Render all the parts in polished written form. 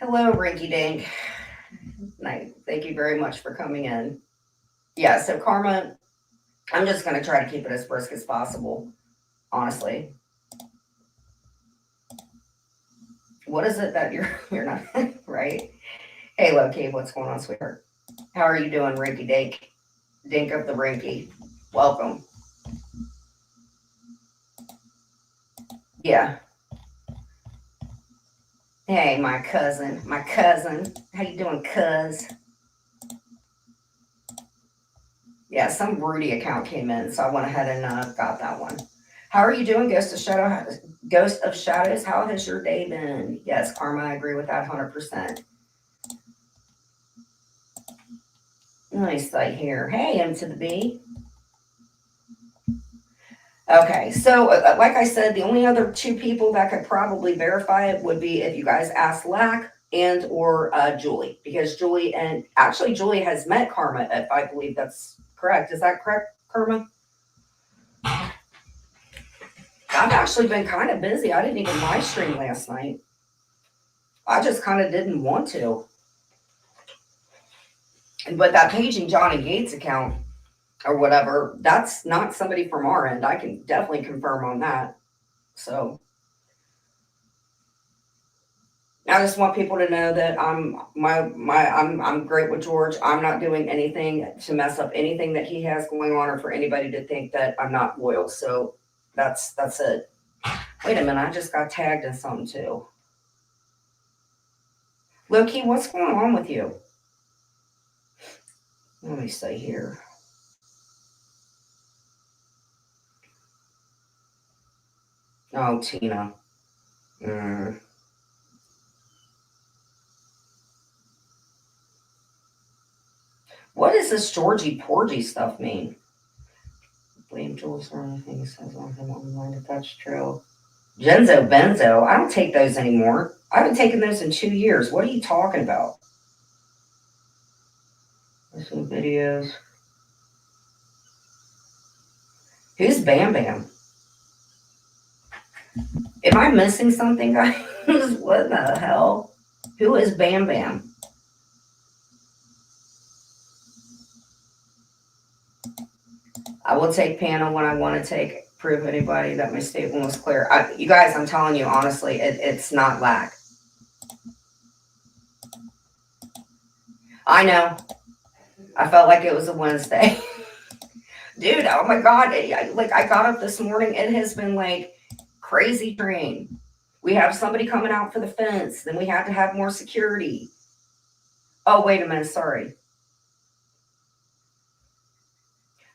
Hello, Rinky Dink. Thank you very much for coming in. Yeah, so karma, I'm just going to try to keep it as brisk as possible, honestly. What is it that you're not, right? Hey, Loki, what's going on, sweetheart? How are you doing, Rinky Dink? Dink of the Rinky. Welcome. Yeah. Hey, my cousin. How you doing, cuz? Yeah, some Rudy account came in, so I went ahead and got that one. How are you doing, Ghost of Shadows? How has your day been? Yes, Karma, I agree with that 100%. Nice light here. Hey, M to the B. Okay, so like I said, the only other two people that could probably verify it would be if you guys ask Lack and or Julie, because Julie has met Karma, if I believe that's correct. Is that correct, Karma? I've actually been kind of busy. I didn't even live stream last night. I just kind of didn't want to. But that paging John and Gates account or whatever, that's not somebody from our end. I can definitely confirm on that. So I just want people to know that I'm great with George. I'm not doing anything to mess up anything that he has going on or for anybody to think that I'm not loyal. So that's it. Wait a minute, I just got tagged in something too. Loki, what's going on with you? Let me see here. Oh, Tina. What does this Georgie Porgy stuff mean? Blame Jules for anything he says on him online if that's true. Genzo Benzo. I don't take those anymore. I haven't taken those in 2 years. What are you talking about? Some videos. Who's Bam Bam? Am I missing something, guys? What the hell? Who is Bam Bam? I will take panel when I want to take prove anybody that my statement was clear. You guys, I'm telling you honestly, it's not Lack. I know. I felt like it was a Wednesday. Dude, oh my God. I got up this morning. It has been like crazy train. We have somebody coming out for the fence. Then we have to have more security. Oh, wait a minute. Sorry.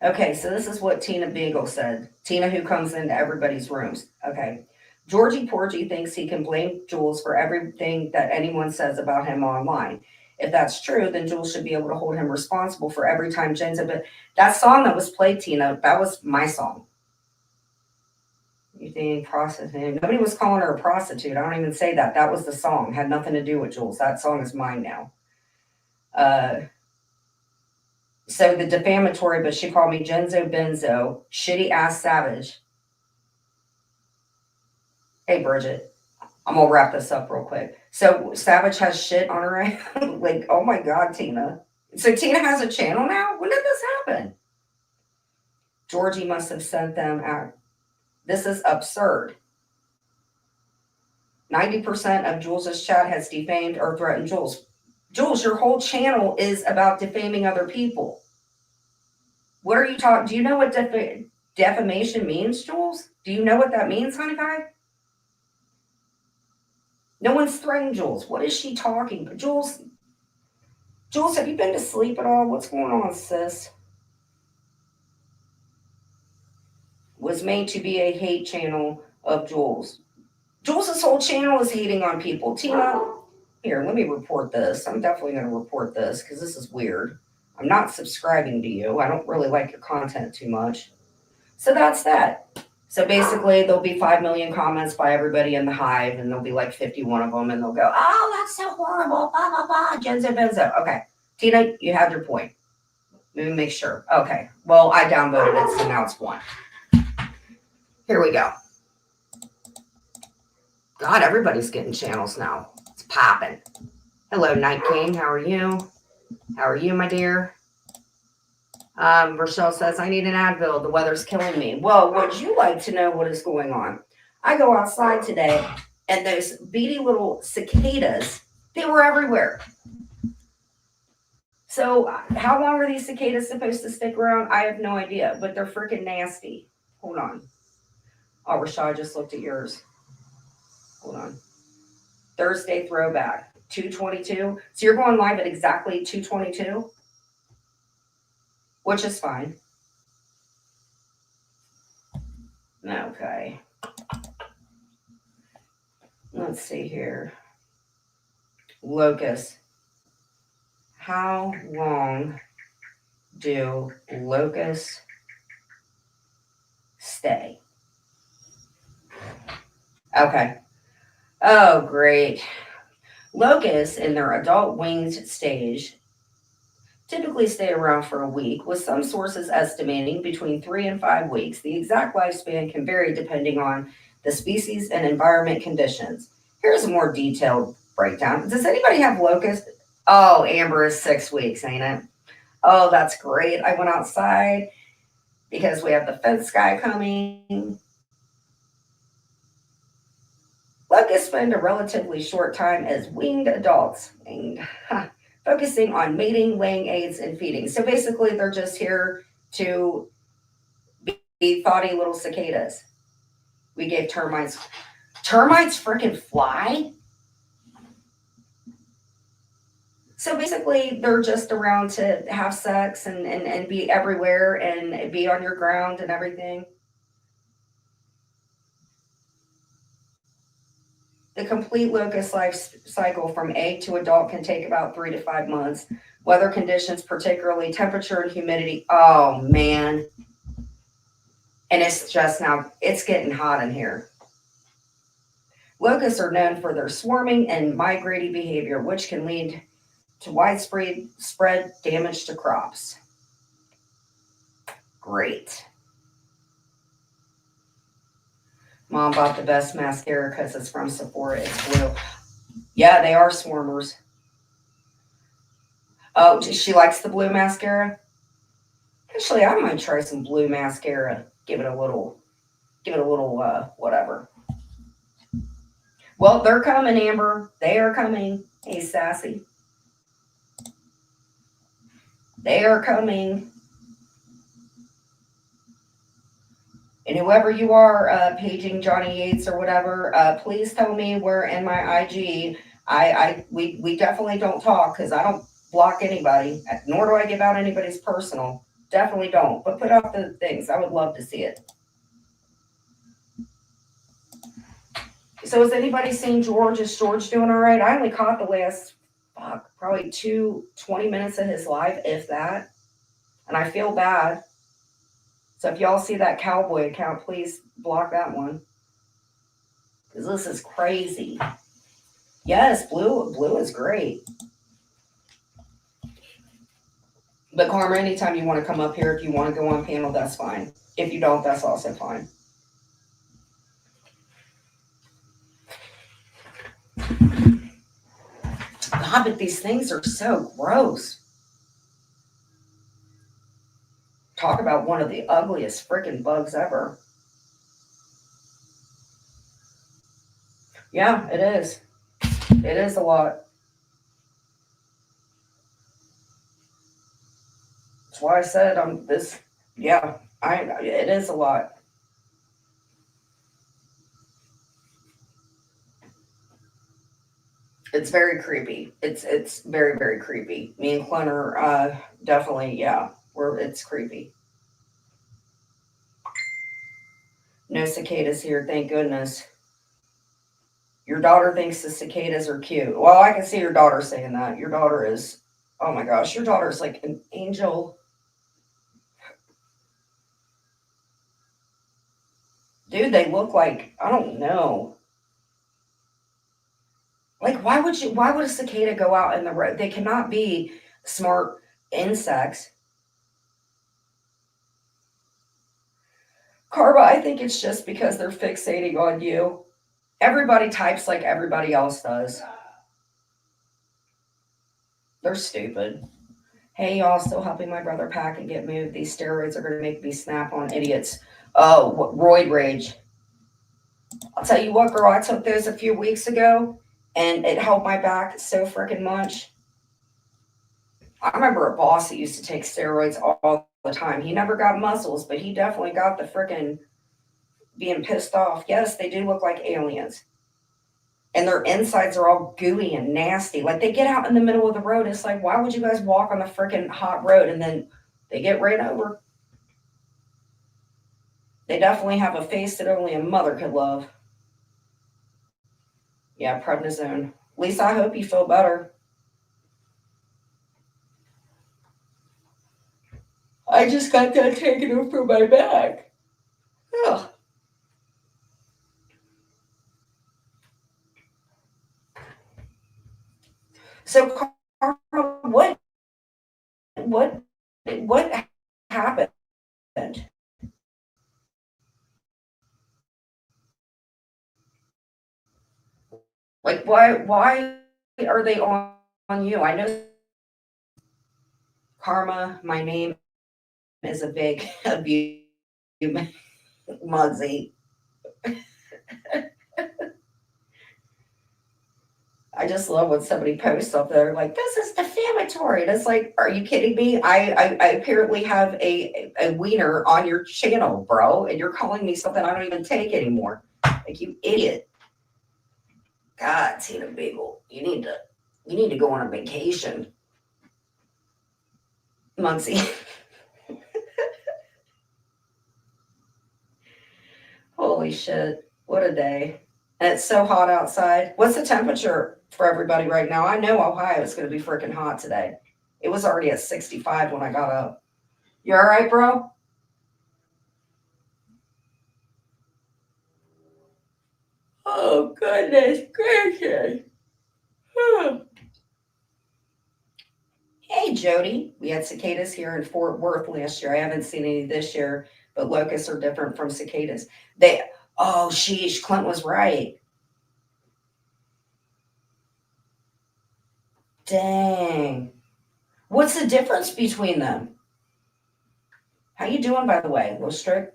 Okay, so this is what Tina Beagle said. Tina, who comes into everybody's rooms. Okay. Georgie Porgy thinks he can blame Jules for everything that anyone says about him online. If that's true, then Jules should be able to hold him responsible for every time Jen's a bit. That song that was played, Tina, that was my song. You think prostitute? Nobody was calling her a prostitute. I don't even say that. That was the song. Had nothing to do with Jules. That song is mine now. So the defamatory, but she called me Genzo Benzo, shitty ass savage. Hey, Bridget, I'm gonna wrap this up real quick. So Savage has shit on her. Like, oh my God, Tina. So Tina has a channel now? When did this happen? Georgie must have sent them out. This is absurd. 90% of Jules's chat has defamed or threatened Jules. Jules, your whole channel is about defaming other people. What are you talking? Do you know what defamation means, Jules? Do you know what that means, honey pie? No one's threatening Jules. What is she talking about? Jules, have you been to sleep at all? What's going on, sis? Was made to be a hate channel of Jules. Jules's whole channel is hating on people. Tina, here, let me report this. I'm definitely going to report this because this is weird. I'm not subscribing to you. I don't really like your content too much. So that's that. So basically, there'll be 5 million comments by everybody in the hive, and there'll be like 51 of them, and they'll go, oh, that's so horrible, blah, blah, blah, Genzo Benzo. Okay, Tina, you have your point. Let me make sure. Okay, well, I downvoted it, so now it's 1. Here we go. God, everybody's getting channels now. It's popping. Hello, Night King. How are you? How are you, my dear? Rochelle says, I need an Advil. The weather's killing me. Well, would you like to know what is going on? I go outside today, and those beady little cicadas, they were everywhere. So, how long are these cicadas supposed to stick around? I have no idea, but they're freaking nasty. Hold on. Oh, Rashad, I just looked at yours. Hold on. Thursday throwback, 2:22. So you're going live at exactly 2:22, which is fine. Okay. Let's see here. Locusts. How long do locusts stay? Okay. Oh, great. Locusts in their adult winged stage typically stay around for a week, with some sources estimating between 3 and 5 weeks. The exact lifespan can vary depending on the species and environment conditions. Here's a more detailed breakdown. Does anybody have locusts? Oh, Amber is 6 weeks, ain't it? Oh, that's great. I went outside because we have the fence guy coming. Locusts spend a relatively short time as winged adults, focusing on mating, laying eggs, and feeding. So basically, they're just here to be thoughty little cicadas. We gave termites. Termites freaking fly? So basically, they're just around to have sex and be everywhere and be on your ground and everything. The complete locust life cycle from egg to adult can take about 3 to 5 months. Weather conditions, particularly temperature and humidity. Oh, man. And it's just now, it's getting hot in here. Locusts are known for their swarming and migrating behavior, which can lead to widespread damage to crops. Great. Mom bought the best mascara because it's from Sephora. It's blue. Yeah, they are swarmers. Oh, she likes the blue mascara? Actually, I might try some blue mascara. Give it a little, whatever. Well, they're coming, Amber. They are coming. Hey, Sassy. They are coming. And whoever you are, paging Johnny Yates or whatever, please tell me where in my IG. We definitely don't talk because I don't block anybody, nor do I give out anybody's personal. Definitely don't. But put out the things. I would love to see it. So has anybody seen George? Is George doing all right? I only caught the last, probably 20 minutes of his live, if that. And I feel bad. So if y'all see that cowboy account, please block that one. Because this is crazy. Yes, blue is great. But Karma, anytime you want to come up here, if you want to go on panel, that's fine. If you don't, that's also fine. God, but these things are so gross. Talk about one of the ugliest freaking bugs ever. Yeah, it is. It is a lot. That's why I said it is a lot. It's very creepy. It's very, very creepy. Me and Clint are definitely, it's creepy. No cicadas here, thank goodness. Your daughter thinks the cicadas are cute. Well, I can see your daughter saying that. Your daughter is, oh my gosh, your daughter is like an angel. Dude, they look like, I don't know. Like, why would a cicada go out in the road? They cannot be smart insects. Carba, I think it's just because they're fixating on you. Everybody types like everybody else does. They're stupid. Hey, y'all, still helping my brother pack and get moved. These steroids are going to make me snap on idiots. Oh, roid rage. I'll tell you what, girl, I took those a few weeks ago and it helped my back so freaking much. I remember a boss that used to take steroids all the time. He never got muscles, but he definitely got the freaking being pissed off. Yes, they do look like aliens. And their insides are all gooey and nasty. Like they get out in the middle of the road. It's like, why would you guys walk on the freaking hot road and then they get ran over? They definitely have a face that only a mother could love. Yeah, prednisone. Lisa, I hope you feel better. I just got that taken off from my back. Ugh. So, Carl, what happened? Like, why are they on you? I know karma. My name is a big abuse, Muggsy. I just love when somebody posts up there like, this is defamatory. And it's like, are you kidding me? I apparently have a wiener on your channel, bro, and you're calling me something I don't even take anymore. Like, you idiot. God, Tina Beagle, you need to go on a vacation. Muncie. Holy shit. What a day. And it's so hot outside. What's the temperature for everybody right now? I know Ohio is going to be freaking hot today. It was already at 65 when I got up. You all right, bro? Oh, goodness gracious. Hey, Jody. We had cicadas here in Fort Worth last year. I haven't seen any this year, but locusts are different from cicadas. Oh, sheesh, Clint was right. Dang. What's the difference between them? How you doing, by the way, Little Strick?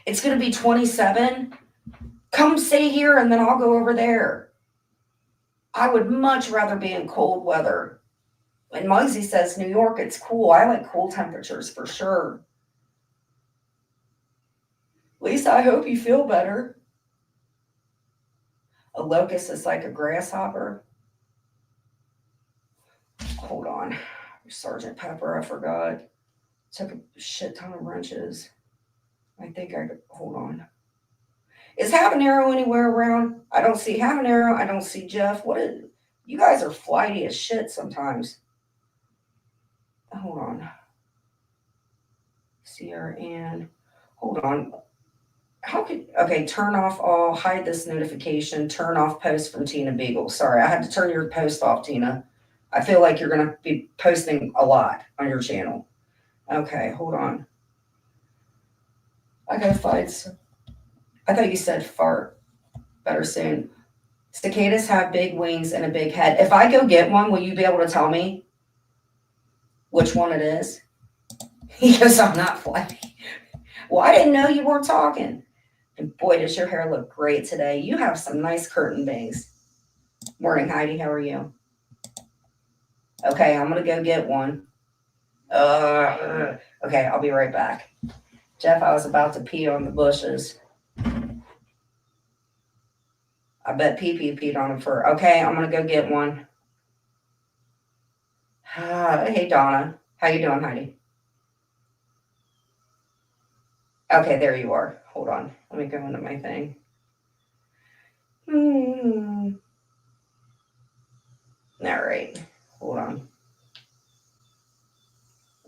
It's going to be 27. Come stay here, and then I'll go over there. I would much rather be in cold weather. And Muggsy says New York, it's cool. I like cool temperatures for sure. Lisa, I hope you feel better. A locust is like a grasshopper. Hold on. Sergeant Pepper, I forgot. Took a shit ton of wrenches. I think I could, hold on. Is Habanero anywhere around? I don't see Habanero. I don't see Jeff. You guys are flighty as shit sometimes. Hold on. Sierra Ann. Hold on. Okay, turn off all, hide this notification, turn off post from Tina Beagle. Sorry, I had to turn your post off, Tina. I feel like you're going to be posting a lot on your channel. Okay, hold on. I gotta find some. I thought you said fart. Better soon. Cicadas have big wings and a big head. If I go get one, will you be able to tell me which one it is? He goes, I'm not flighty. Well, I didn't know you weren't talking. And boy, does your hair look great today. You have some nice curtain bangs. Morning, Heidi. How are you? Okay, I'm going to go get one. Okay, I'll be right back. Jeff, I was about to pee on the bushes. I bet Pee peed on him for. Okay, I'm going to go get one. Hey, Donna. How you doing, Heidi? Okay, there you are. Hold on. Let me go into my thing. All right. Hold on.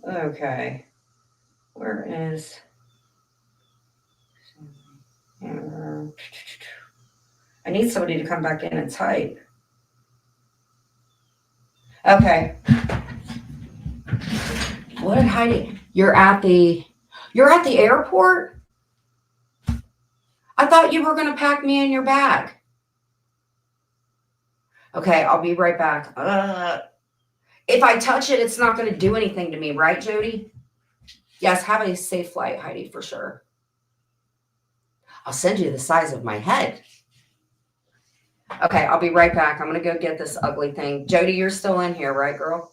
Okay. Where is... I need somebody to come back in and type. Okay. What did Heidi? You're at the airport? I thought you were going to pack me in your bag. Okay, I'll be right back. If I touch it, it's not going to do anything to me, right, Jody? Yes, have a safe flight, Heidi, for sure. I'll send you the size of my head. Okay, I'll be right back. I'm going to go get this ugly thing. Jody, you're still in here, right, girl?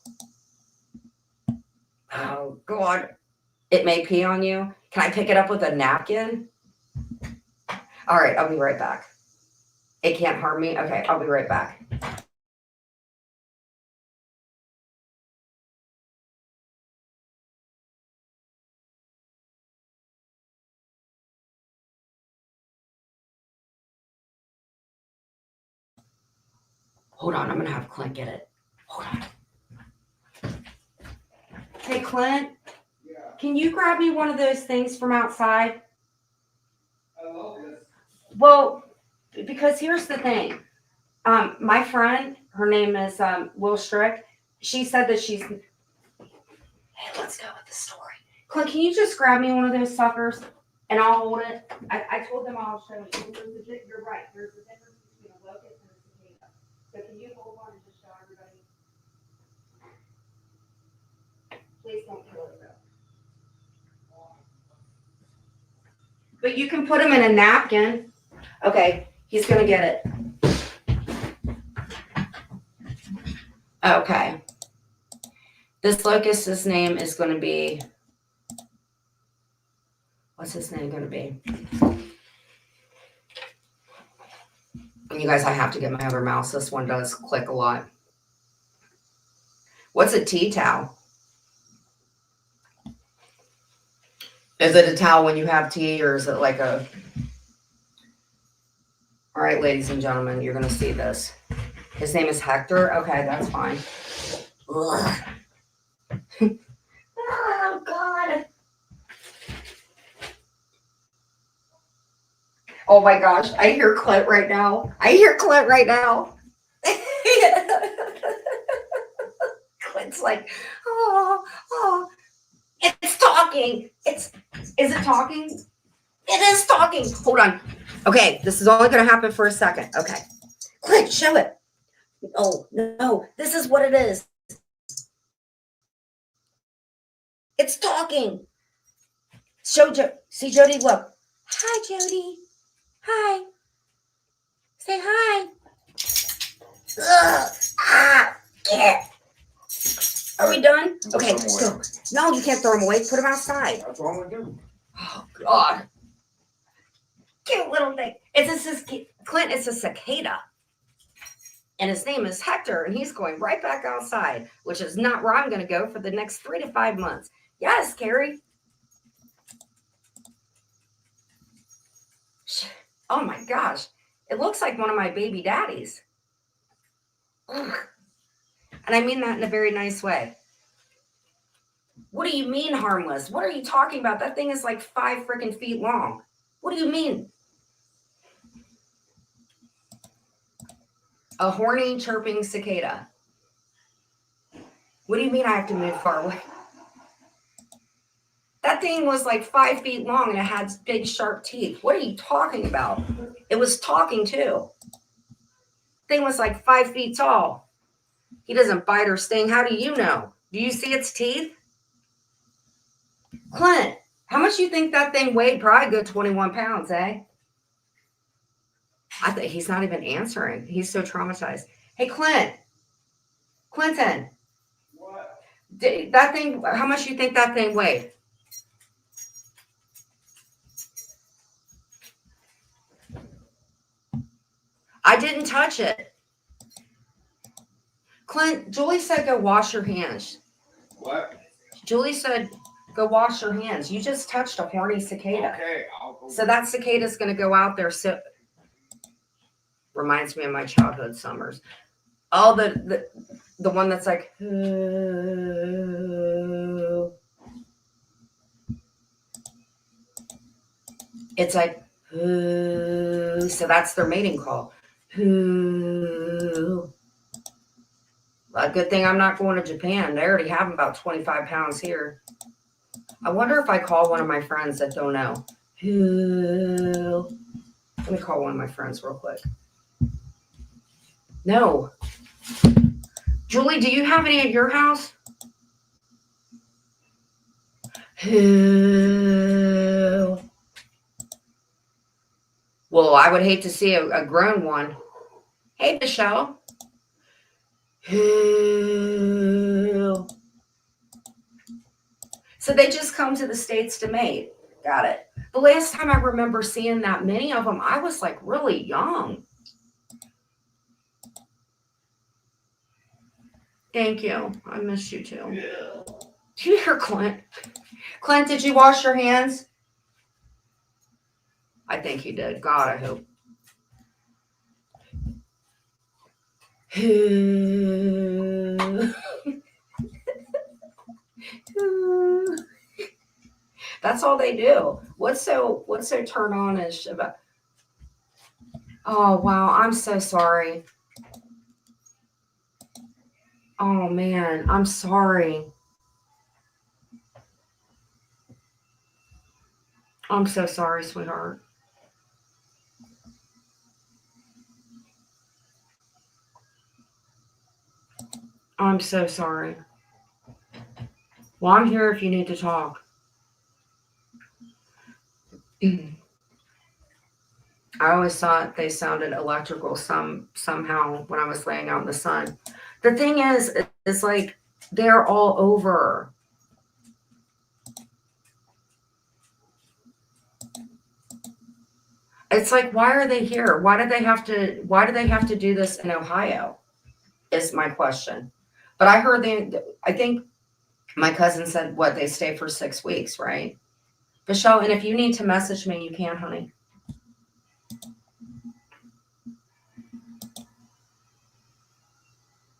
Oh, God. It may pee on you. Can I pick it up with a napkin? All right, I'll be right back. It can't harm me? Okay, I'll be right back. Hold on, I'm going to have Clint get it. Hold on. Hey, Clint. Yeah. Can you grab me one of those things from outside? I love this. Well, because here's the thing. My friend, her name is Will Strick. She said that she's... Hey, let's go with the story. Clint, can you just grab me one of those suckers and I'll hold it? I told them I'll show you. You're right. There's a difference between a locust and a cicada. So can you hold on and just show everybody? Please don't kill it, though. But you can put them in a napkin. Okay, he's going to get it. Okay. This locust's name is going to be... What's his name going to be? And you guys, I have to get my other mouse. This one does click a lot. What's a tea towel? Is it a towel when you have tea, or is it like a... All right, ladies and gentlemen, you're going to see this. His name is Hector. Okay, that's fine. Ugh. Oh, God. Oh, my gosh. I hear Clint right now. Clint's like, oh. It's talking. Is it talking? It is talking. Hold on. Okay, this is only going to happen for a second. Okay. Clint, show it. Oh, no. This is what it is. It's talking. See, Jody, look. Hi, Jody. Hi. Say hi. Ugh. Get. Are we done? Okay, go. No, you can't throw them away. Put them outside. That's all I'm gonna do. Oh, God. Cute little thing. Clint, it's a cicada. And his name is Hector, and he's going right back outside, which is not where I'm going to go for the next 3 to 5 months. Yes, Carrie. Oh, my gosh. It looks like one of my baby daddies. Ugh. And I mean that in a very nice way. What do you mean harmless? What are you talking about? That thing is like 5 freaking feet long. What do you mean? A horny, chirping cicada. What do you mean I have to move far away? That thing was like 5 feet long and it had big, sharp teeth. What are you talking about? It was talking too. The thing was like 5 feet tall. He doesn't bite or sting. How do you know? Do you see its teeth? Clint, how much do you think that thing weighed? Probably a good 21 pounds, eh? I think he's not even answering. He's so traumatized. Hey, Clinton. What? That thing, how much do you think that thing weighed? I didn't touch it. Clint, Julie said go wash your hands. What? Julie said go wash your hands. You just touched a horny cicada. Okay, I'll go. So that cicada's going to go out there. So reminds me of my childhood summers. Oh, the one that's like, it's like, so that's their mating call. A good thing I'm not going to Japan. They already have about 25 pounds here. I wonder if I call one of my friends that don't know. Let me call one of my friends real quick. No. Julie, do you have any at your house? Who? Well, I would hate to see a grown one. Hey, Michelle. Who? So they just come to the States to mate. Got it. The last time I remember seeing that many of them, I was like really young. Thank you. I miss you too. Yeah. Do you hear Clint? Clint, did you wash your hands? I think he did. God, I hope. That's all they do. What's so turn on is about. Oh wow, I'm so sorry. Oh man, I'm sorry. I'm so sorry, sweetheart. I'm so sorry. Well, I'm here if you need to talk. I always thought they sounded electrical somehow when I was laying out in the sun. The thing is, it's like they're all over. It's like, why are they here? Why do they have to do this in Ohio? Is my question. But I heard I think my cousin said what they stay for 6 weeks, right? Michelle, and if you need to message me, you can, honey.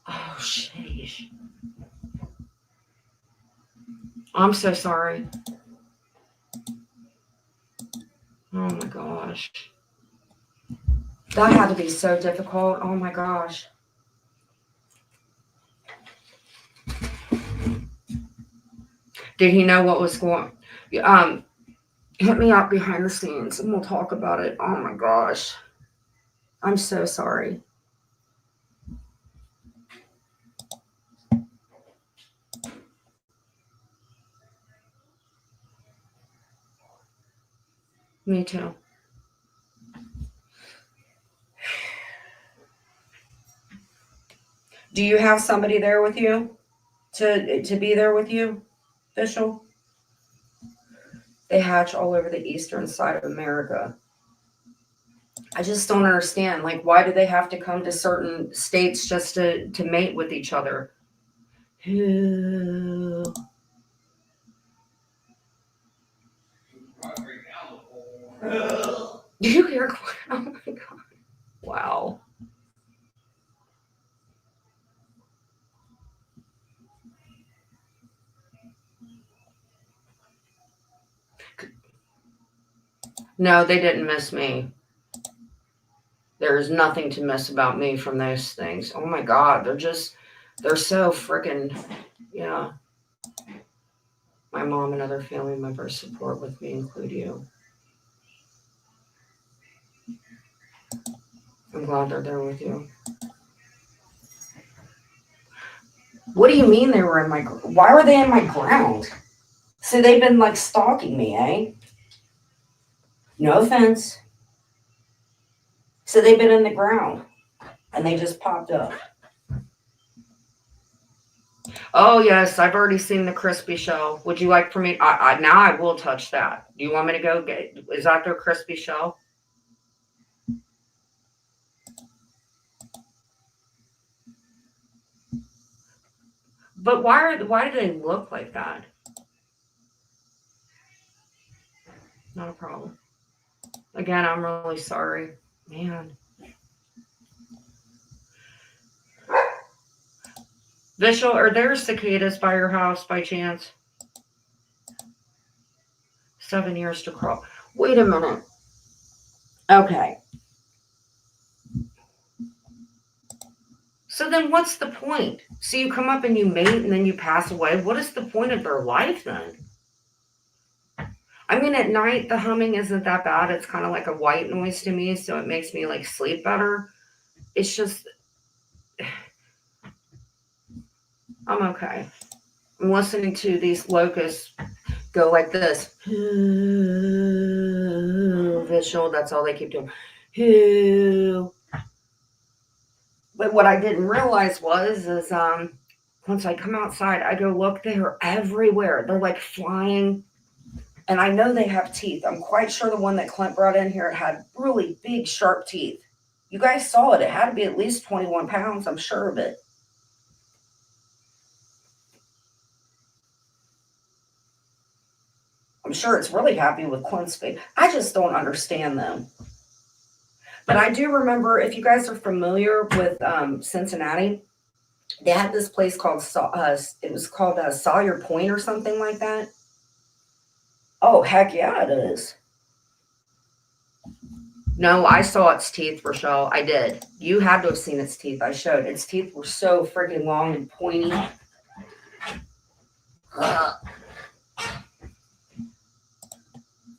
Oh, sheesh. I'm so sorry. Oh my gosh. That had to be so difficult. Oh my gosh. Did he know what was going on? Hit me up behind the scenes and we'll talk about it. Oh my gosh. I'm so sorry. Me too. Do you have somebody there with you to be there with you, Official? They hatch all over the eastern side of America. I just don't understand. Like, why do they have to come to certain states just to mate with each other? Who? Do you hear? Oh my god! Wow. No, they didn't miss me. There is nothing to miss about me from those things. Oh my god, they're so freaking, yeah. My mom and other family members support with me, include you. I'm glad they're there with you. What do you mean they were in my? Why were they in my ground? So they've been like stalking me, eh? No offense. So they've been in the ground, and they just popped up. Oh yes, I've already seen the crispy shell. Would you like for me? Now I will touch that. Do you want me to go get? Is that their crispy shell? But why do they look like that? Not a problem. Again, I'm really sorry, man. Vishal, are there cicadas by your house by chance? 7 years to crawl. Wait a minute. Okay. So then what's the point? So you come up and you mate and then you pass away. What is the point of their life then? I mean, at night, the humming isn't that bad. It's kind of like a white noise to me, so it makes me like sleep better. It's just, I'm okay. I'm listening to these locusts go like this. Visual, that's all they keep doing. But what I didn't realize is once I come outside, I go look, they're everywhere. They're like flying. And I know they have teeth. I'm quite sure the one that Clint brought in here had really big, sharp teeth. You guys saw it. It had to be at least 21 pounds. I'm sure of it. I'm sure it's really happy with Clint's face. I just don't understand them. But I do remember, if you guys are familiar with Cincinnati, they had this place called, it was called Sawyer Point or something like that. Oh, heck yeah, it is. No, I saw its teeth, Rochelle. I did. You had to have seen its teeth. I showed. Its teeth were so freaking long and pointy.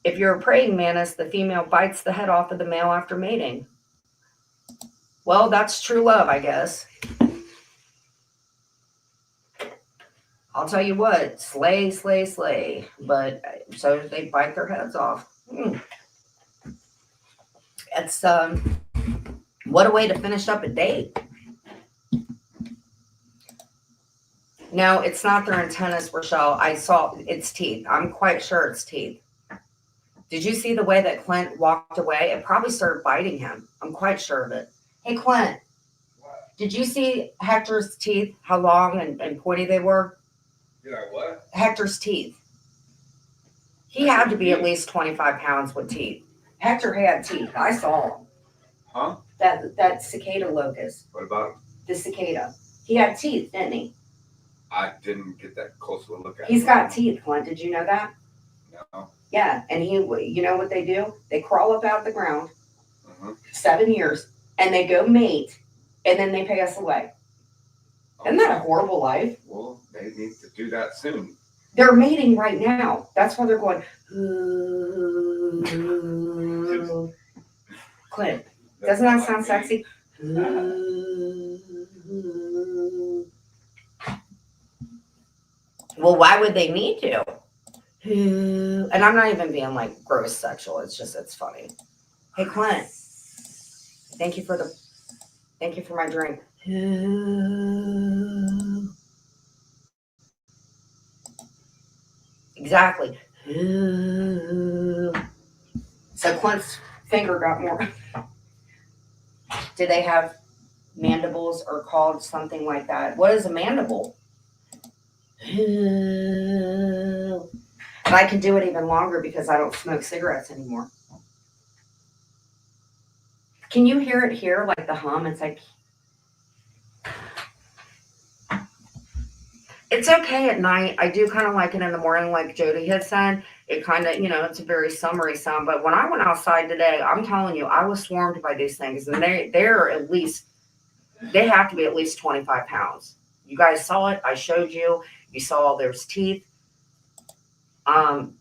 If you're a praying mantis, the female bites the head off of the male after mating. Well, that's true love, I guess. I'll tell you what, slay, slay, slay. But so they bite their heads off. It's what a way to finish up a date. No, it's not their antennas, Rochelle. I saw its teeth. I'm quite sure it's teeth. Did you see the way that Clint walked away? It probably started biting him. I'm quite sure of it. Hey, Clint, did you see Hector's teeth, how long and pointy they were? Did I what? Hector's teeth. He had to be at least 25 pounds with teeth. Hector had teeth. I saw him. Huh? That cicada locust. What about him? The cicada. He had teeth, didn't he? I didn't get that close of a look at He's him. got teeth, Clint. Did you know that? No. Yeah, and you know what they do? They crawl up out of the ground, 7 years, and they go mate, and then they pass away. Isn't that a horrible life? Well, they need to do that soon. They're mating right now. That's why they're going, Clint, doesn't that sound sexy? Well, why would they need to? And I'm not even being like gross sexual. It's just, it's funny. Hey, Clint, thank you for my drink. Exactly. So Clint's finger got more. Do they have mandibles or called something like that? What is a mandible? And I can do it even longer because I don't smoke cigarettes anymore. Can you hear it here, like the hum? It's like, it's okay at night. I do kind of like it in the morning, like Jody had said. It kind of, it's a very summery sound. But when I went outside today, I'm telling you, I was swarmed by these things. And they're at least, they have to be at least 25 pounds. You guys saw it. I showed you. You saw there's teeth. Don't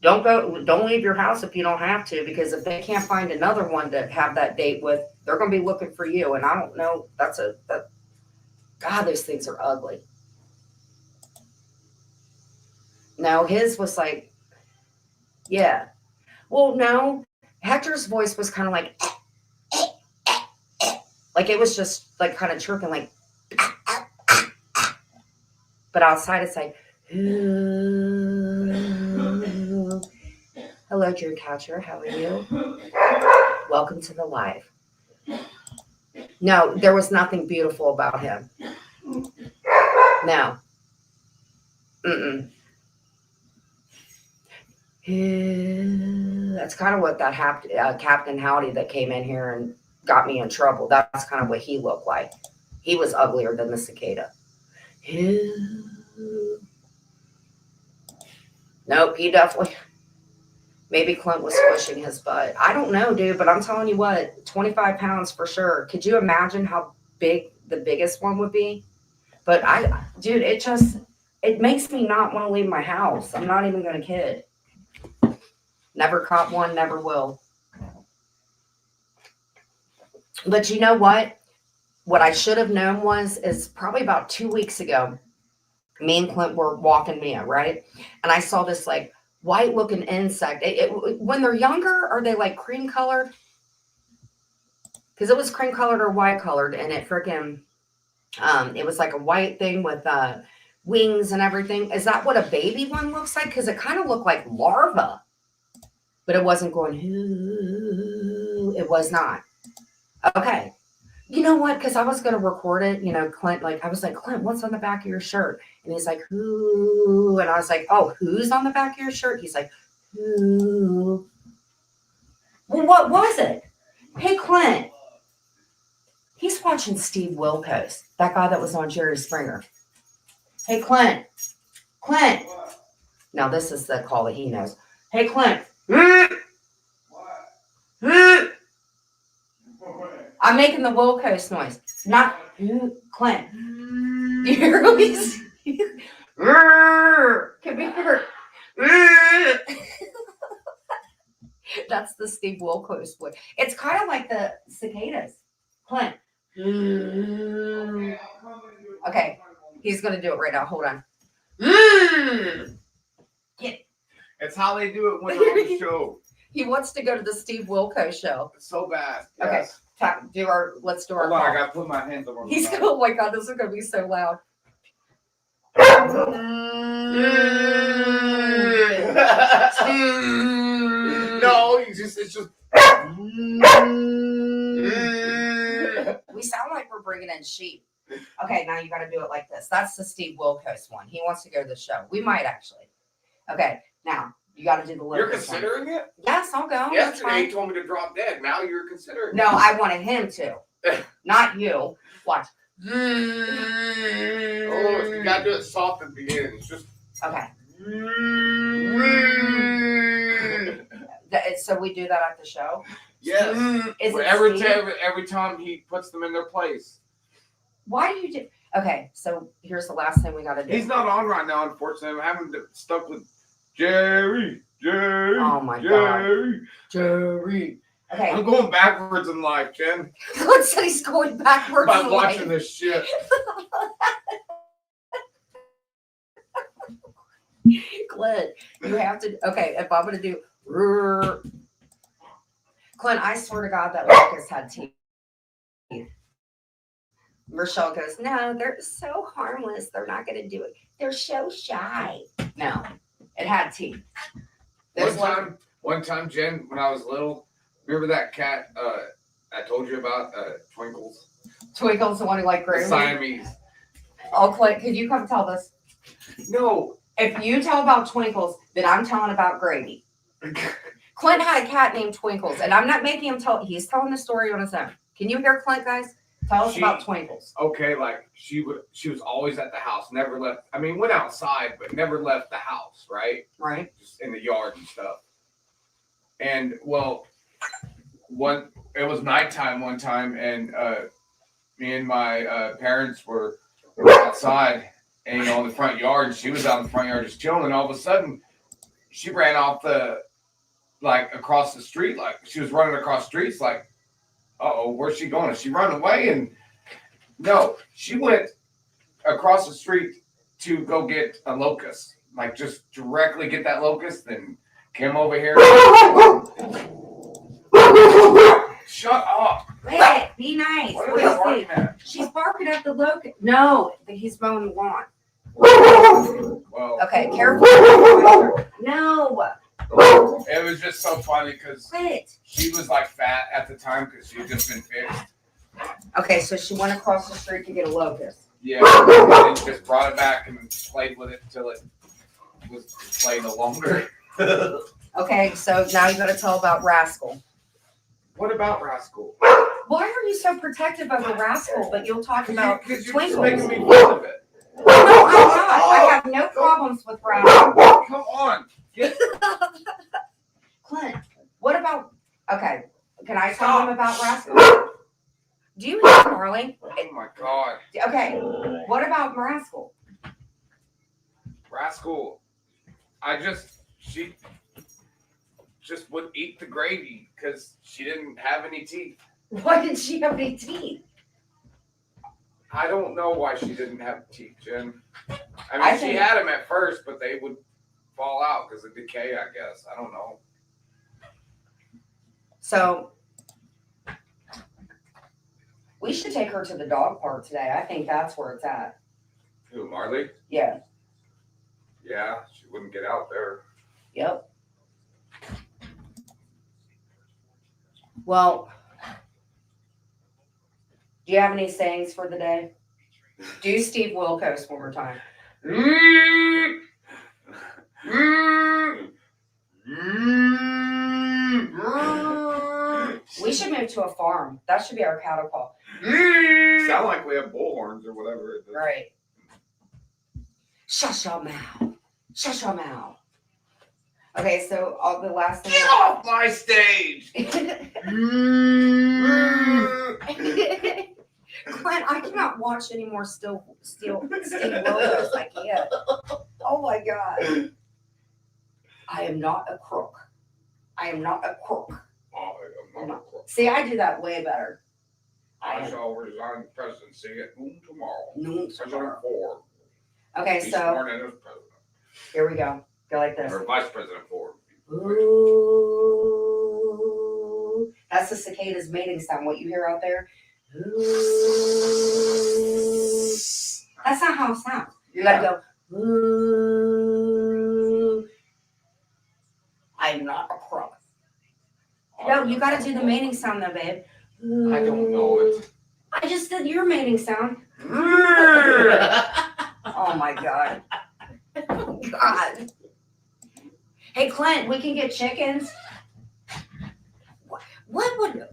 leave your house if you don't have to, because if they can't find another one to have that date with, they're going to be looking for you. And I don't know. God, those things are ugly. No, his was like, yeah. Well, no, Hector's voice was kind of like it was just like kind of chirping, like, but outside it's like, hello, Drew Catcher. How are you? Welcome to the live. No, there was nothing beautiful about him. No. That's kind of what that Captain Howdy that came in here and got me in trouble. That's kind of what he looked like. He was uglier than the cicada. Nope, he definitely. Maybe Clint was squishing his butt. I don't know, dude, but I'm telling you what, 25 pounds for sure. Could you imagine how big the biggest one would be? But dude, it makes me not want to leave my house. I'm not even going to kid. Never caught one, never will. But you know what? what I should have known is probably about 2 weeks ago, me and Clint were walking Mia, right? And I saw this like white looking insect. When they're younger, are they like cream colored? Because it was cream colored or white colored, and it freaking, it was like a white thing with wings and everything. Is that what a baby one looks like? Because it kind of looked like larva, but it wasn't going, ooh, it was not. Okay. You know what? Because I was going to record it, Clint, like, I was like, Clint, what's on the back of your shirt? And he's like, who? And I was like, oh, who's on the back of your shirt? He's like, who? Well, what was it? Hey, Clint. He's watching Steve Wilkos, that guy that was on Jerry Springer. Hey, Clint. Clint. Now, this is the call that he knows. Hey, Clint. I'm making the Wilkos noise. Not Clint. Do you hear what he's... Come here. That's the Steve Wilkos voice. It's kind of like the cicadas. Clint. Okay, he's going to do it right now. Hold on. It's how they do it when they're on the show. He wants to go to the Steve Wilkos show. It's so bad. Okay, Yes. let's do our Hold on, call. I gotta put my hands over. He's going, oh my God, this is going to be so loud. No, it's just. We sound like we're bringing in sheep. Okay, now you got to do it like this. That's the Steve Wilkos one. He wants to go to the show. We might actually. Okay, now you got to do the You're Wilkos one. considering it? Yes, I'll go. Yesterday you told me to drop dead. Now you're considering it. No, I wanted him to. Not you. Watch. Oh, you gotta do it soft at the beginning. It's just. Okay. So we do that at the show? Yes. Is it every Steve? every time he puts them in their place. Why do you do... Okay, so here's the last thing we got to do. He's not on right now, unfortunately. I'm having to stuck with Jerry. Oh my Jerry. Jerry. Okay. I'm going backwards in life, Jen. Clint said he's going backwards By in watching life. this shit. Clint, you have to... Okay, if I'm going to do... Clint, I swear to God that Lucas had teeth. Rochelle goes, no, they're so harmless. They're not going to do it. They're so shy. No, it had teeth. One time, Jen, when I was little, remember that cat I told you about, Twinkles? Twinkle's the one who liked Gravy. Siamese. Oh, Clint, could you come tell this? No. If you tell about Twinkles, then I'm telling about Gravy. Clint had a cat named Twinkles, and I'm not making him tell. He's telling the story on his own. Can you hear Clint, guys? Tell us about Twinkles. Okay, like she was always at the house, never left. I mean, went outside, but never left the house, right? Right. Just in the yard and stuff. And well, it was nighttime one time, and me and my parents were outside, and in the front yard, and she was out in the front yard just chilling, and all of a sudden, she ran off across the street, like she was running across streets, like, uh-oh, where's she going? Is she running away? And no, she went across the street to go get a locust, like just directly get that locust, then came over here. Shut up. Wait, be nice. What are they barking at? She's barking at the locust. No, he's mowing the lawn. Well, Okay, careful. No. it was just so funny because Quit. she was like fat at the time because she had just been fixed. Okay, so she went across the street to get a locust. Yeah, and then just brought it back and played with it until it was played no longer. Okay, so now you got to tell about Rascal. What about Rascal? Why are you so protective of a Rascal, but you'll talk about Because you're Twinkles? just making me fun of it. No, I'm not. I have no problems with Rascal. Come on. Clint, what about... Okay, can I tell him about Rascal? Do you hear Carly? Oh my God. Okay, what about Rascal? Rascal. She just would eat the gravy because she didn't have any teeth. Why didn't she have any teeth? I don't know why she didn't have teeth, Jen. I mean, I she think- had them at first, but they would fall out because of decay, I guess. I don't know. So we should take her to the dog park today. I think that's where it's at. Who, Marley? Yeah. Yeah, she wouldn't get out there. Yep. Well, do you have any sayings for the day? Do Steve Wilkos one more time. We should move to a farm. That should be our cattle call. Sound like we have bullhorns or whatever it is. Right. Shush your mouth. Shush your mouth. Okay, so all the last thing. Get off my stage! Clint, I cannot watch any more Steve Wilkos. I can't. Oh my God. I am not a crook. I am not a crook. Oh, I'm not a crook. See, I do that way better. I shall resign the presidency at noon tomorrow. Noon President tomorrow. Ford. Okay, He's so sworn in as president. here we go. Go like this. Or Vice President Ford. Ooh. That's the cicada's mating sound. What you hear out there? Ooh. That's not how it sounds. You gotta go. Ooh. I'm not a crook. No, you gotta do the mating sound though, babe. Ooh. I don't know it. I just did your mating sound. Oh my God. Oh God. Hey Clint, we can get chickens. What would?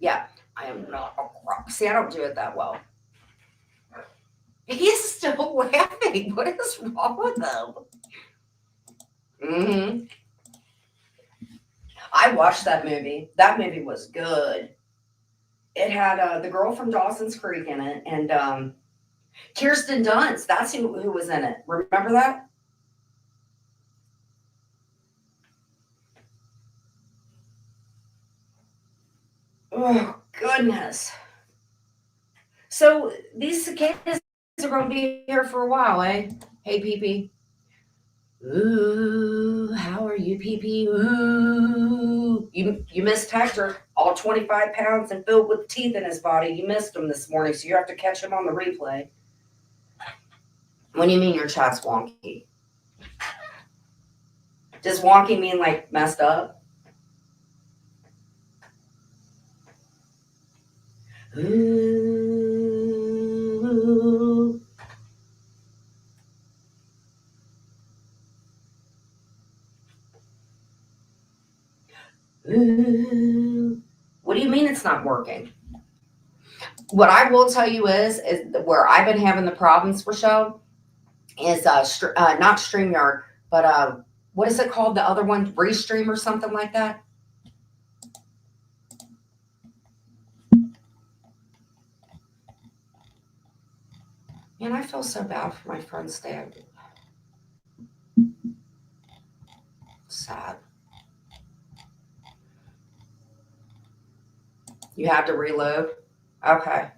Yeah, I am not a crook. See, I don't do it that well. He's still laughing. What is wrong with him? Mm-hmm. I watched that movie. That movie was good. It had the girl from Dawson's Creek in it, and Kirsten Dunst. That's who was in it. Remember that? Oh, goodness. So these cicadas are going to be here for a while, eh? Hey, Pee-Pee. Ooh, how are you, Pee-Pee? Ooh. You missed Hector, all 25 pounds and filled with teeth in his body. You missed him this morning, so you have to catch him on the replay. What do you mean your chat's wonky? Does wonky mean like messed up? Ooh. Ooh. What do you mean it's not working? What I will tell you is where I've been having the problems, Rochelle, is not StreamYard, but what is it called? The other one, Restream or something like that. Man, I feel so bad for my friend's dad. Sad. You have to reload? Okay.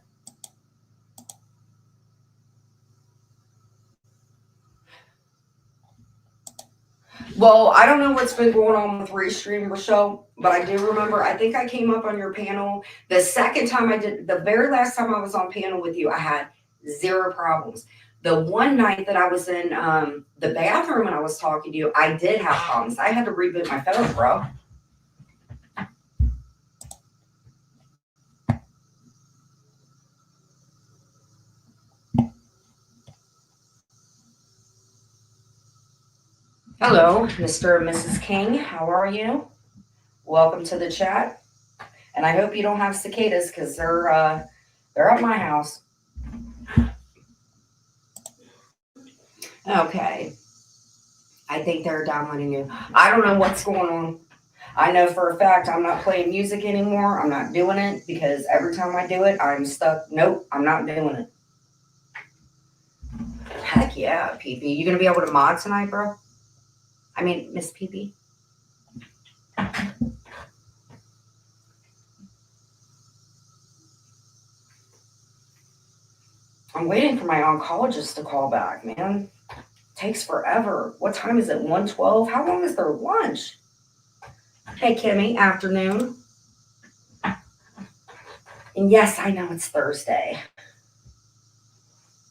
Well, I don't know what's been going on with Restream, Rochelle, but I do remember, I think I came up on your panel. The second time I did, the very last time I was on panel with you, I had 0 problems. The one night that I was in the bathroom and I was talking to you, I did have problems. I had to reboot my phone, bro. Hello, Mr. and Mrs. King. How are you? Welcome to the chat. And I hope you don't have cicadas because they're at my house. Okay. I think they're downloading you. I don't know what's going on. I know for a fact I'm not playing music anymore. I'm not doing it because every time I do it, I'm stuck. Nope, I'm not doing it. Heck yeah, PP. You gonna be able to mod tonight, bro? I mean, Miss PP. I'm waiting for my oncologist to call back, man. Takes forever. What time is it? 1:12? How long is their lunch? Hey, Kimmy, afternoon. And yes, I know it's Thursday.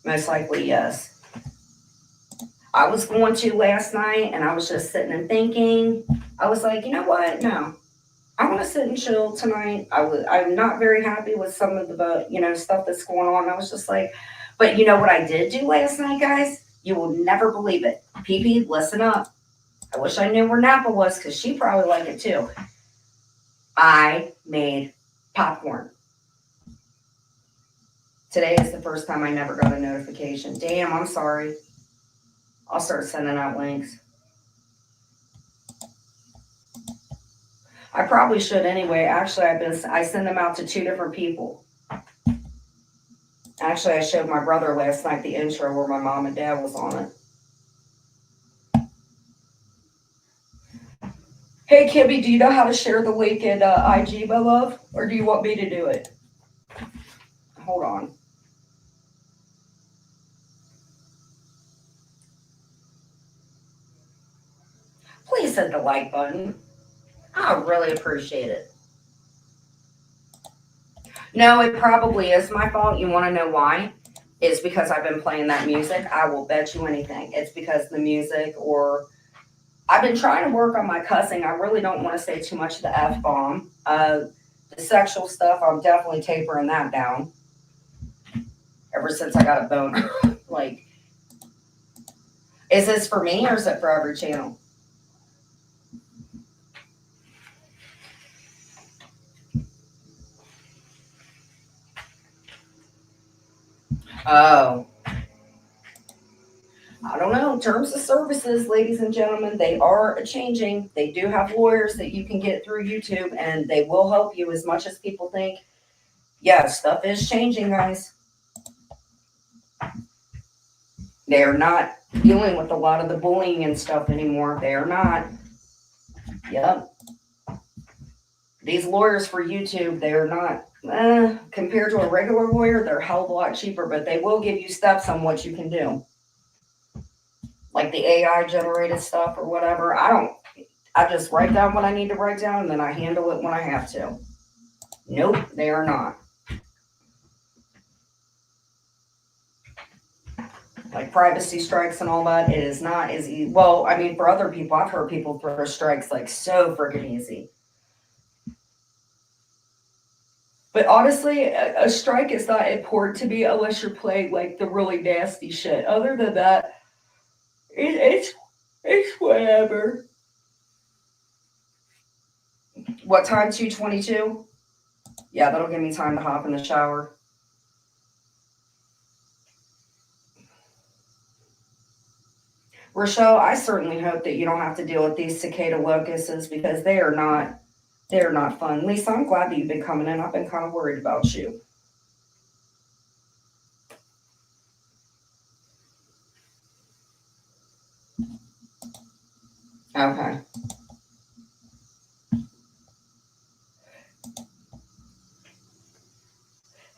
Most likely, yes. I was going to last night and I was just sitting and thinking. I was like, you know what? No. I want to sit and chill tonight. I'm not very happy with some of the, stuff that's going on. I was just like, but you know what I did do last night, guys? You will never believe it. PP, listen up. I wish I knew where Napa was because she probably liked it too. I made popcorn. Today is the first time I never got a notification. Damn, I'm sorry. I'll start sending out links. I probably should anyway. Actually, I send them out to 2 different people. Actually, I showed my brother last night the intro where my mom and dad was on it. Hey, Kibby, do you know how to share the link in IG, my love? Or do you want me to do it? Hold on. Please hit the like button. I really appreciate it. No, it probably is my fault. You want to know why? It's because I've been playing that music. I will bet you anything. It's because the music, or I've been trying to work on my cussing. I really don't want to say too much of the F-bomb. The sexual stuff, I'm definitely tapering that down. Ever since I got a boner. Like, is this for me or is it for every channel? Oh. I don't know. Terms of services, ladies and gentlemen, they are changing. They do have lawyers that you can get through YouTube, and they will help you as much as people think. Yeah, stuff is changing, guys. They are not dealing with a lot of the bullying and stuff anymore. They are not. Yep. These lawyers for YouTube, they are not. Compared to a regular lawyer, they're a hell of a lot cheaper, but they will give you steps on what you can do. Like the AI generated stuff or whatever. I just write down what I need to write down and then I handle it when I have to. Nope, they are not. Like privacy strikes and all that, it is not as easy. Well, I mean, for other people, I've heard people throw strikes like so freaking easy. But honestly, a strike is not important to me unless you're playing like the really nasty shit. Other than that, it's whatever. What time? 2:22? Yeah, that'll give me time to hop in the shower. Rochelle, I certainly hope that you don't have to deal with these cicada locusts because they are not fun. Lisa, I'm glad that you've been coming in. I've been kind of worried about you. Okay.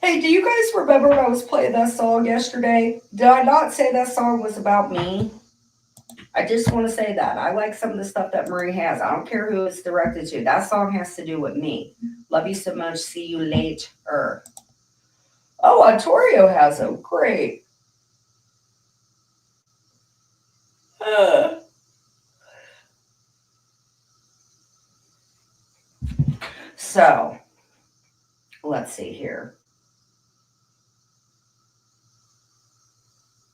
Hey, do you guys remember when I was playing that song yesterday? Did I not say that song was about me? I just want to say that. I like some of the stuff that Marie has. I don't care who it's directed to. That song has to do with me. Love you so much. See you later. Oh, Ontario has them. Great. So, let's see here.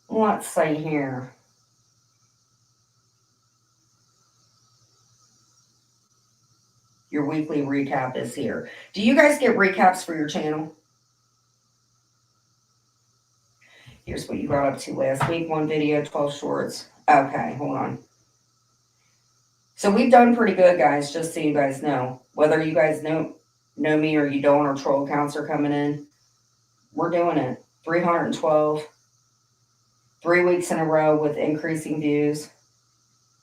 Let's see here. Your weekly recap is here. Do you guys get recaps for your channel? Here's what you got up to last week. 1 video, 12 shorts. Okay, hold on. So we've done pretty good, guys, just so you guys know. Whether you guys know me or you don't, or troll accounts are coming in, we're doing it. 312. 3 weeks in a row with increasing views.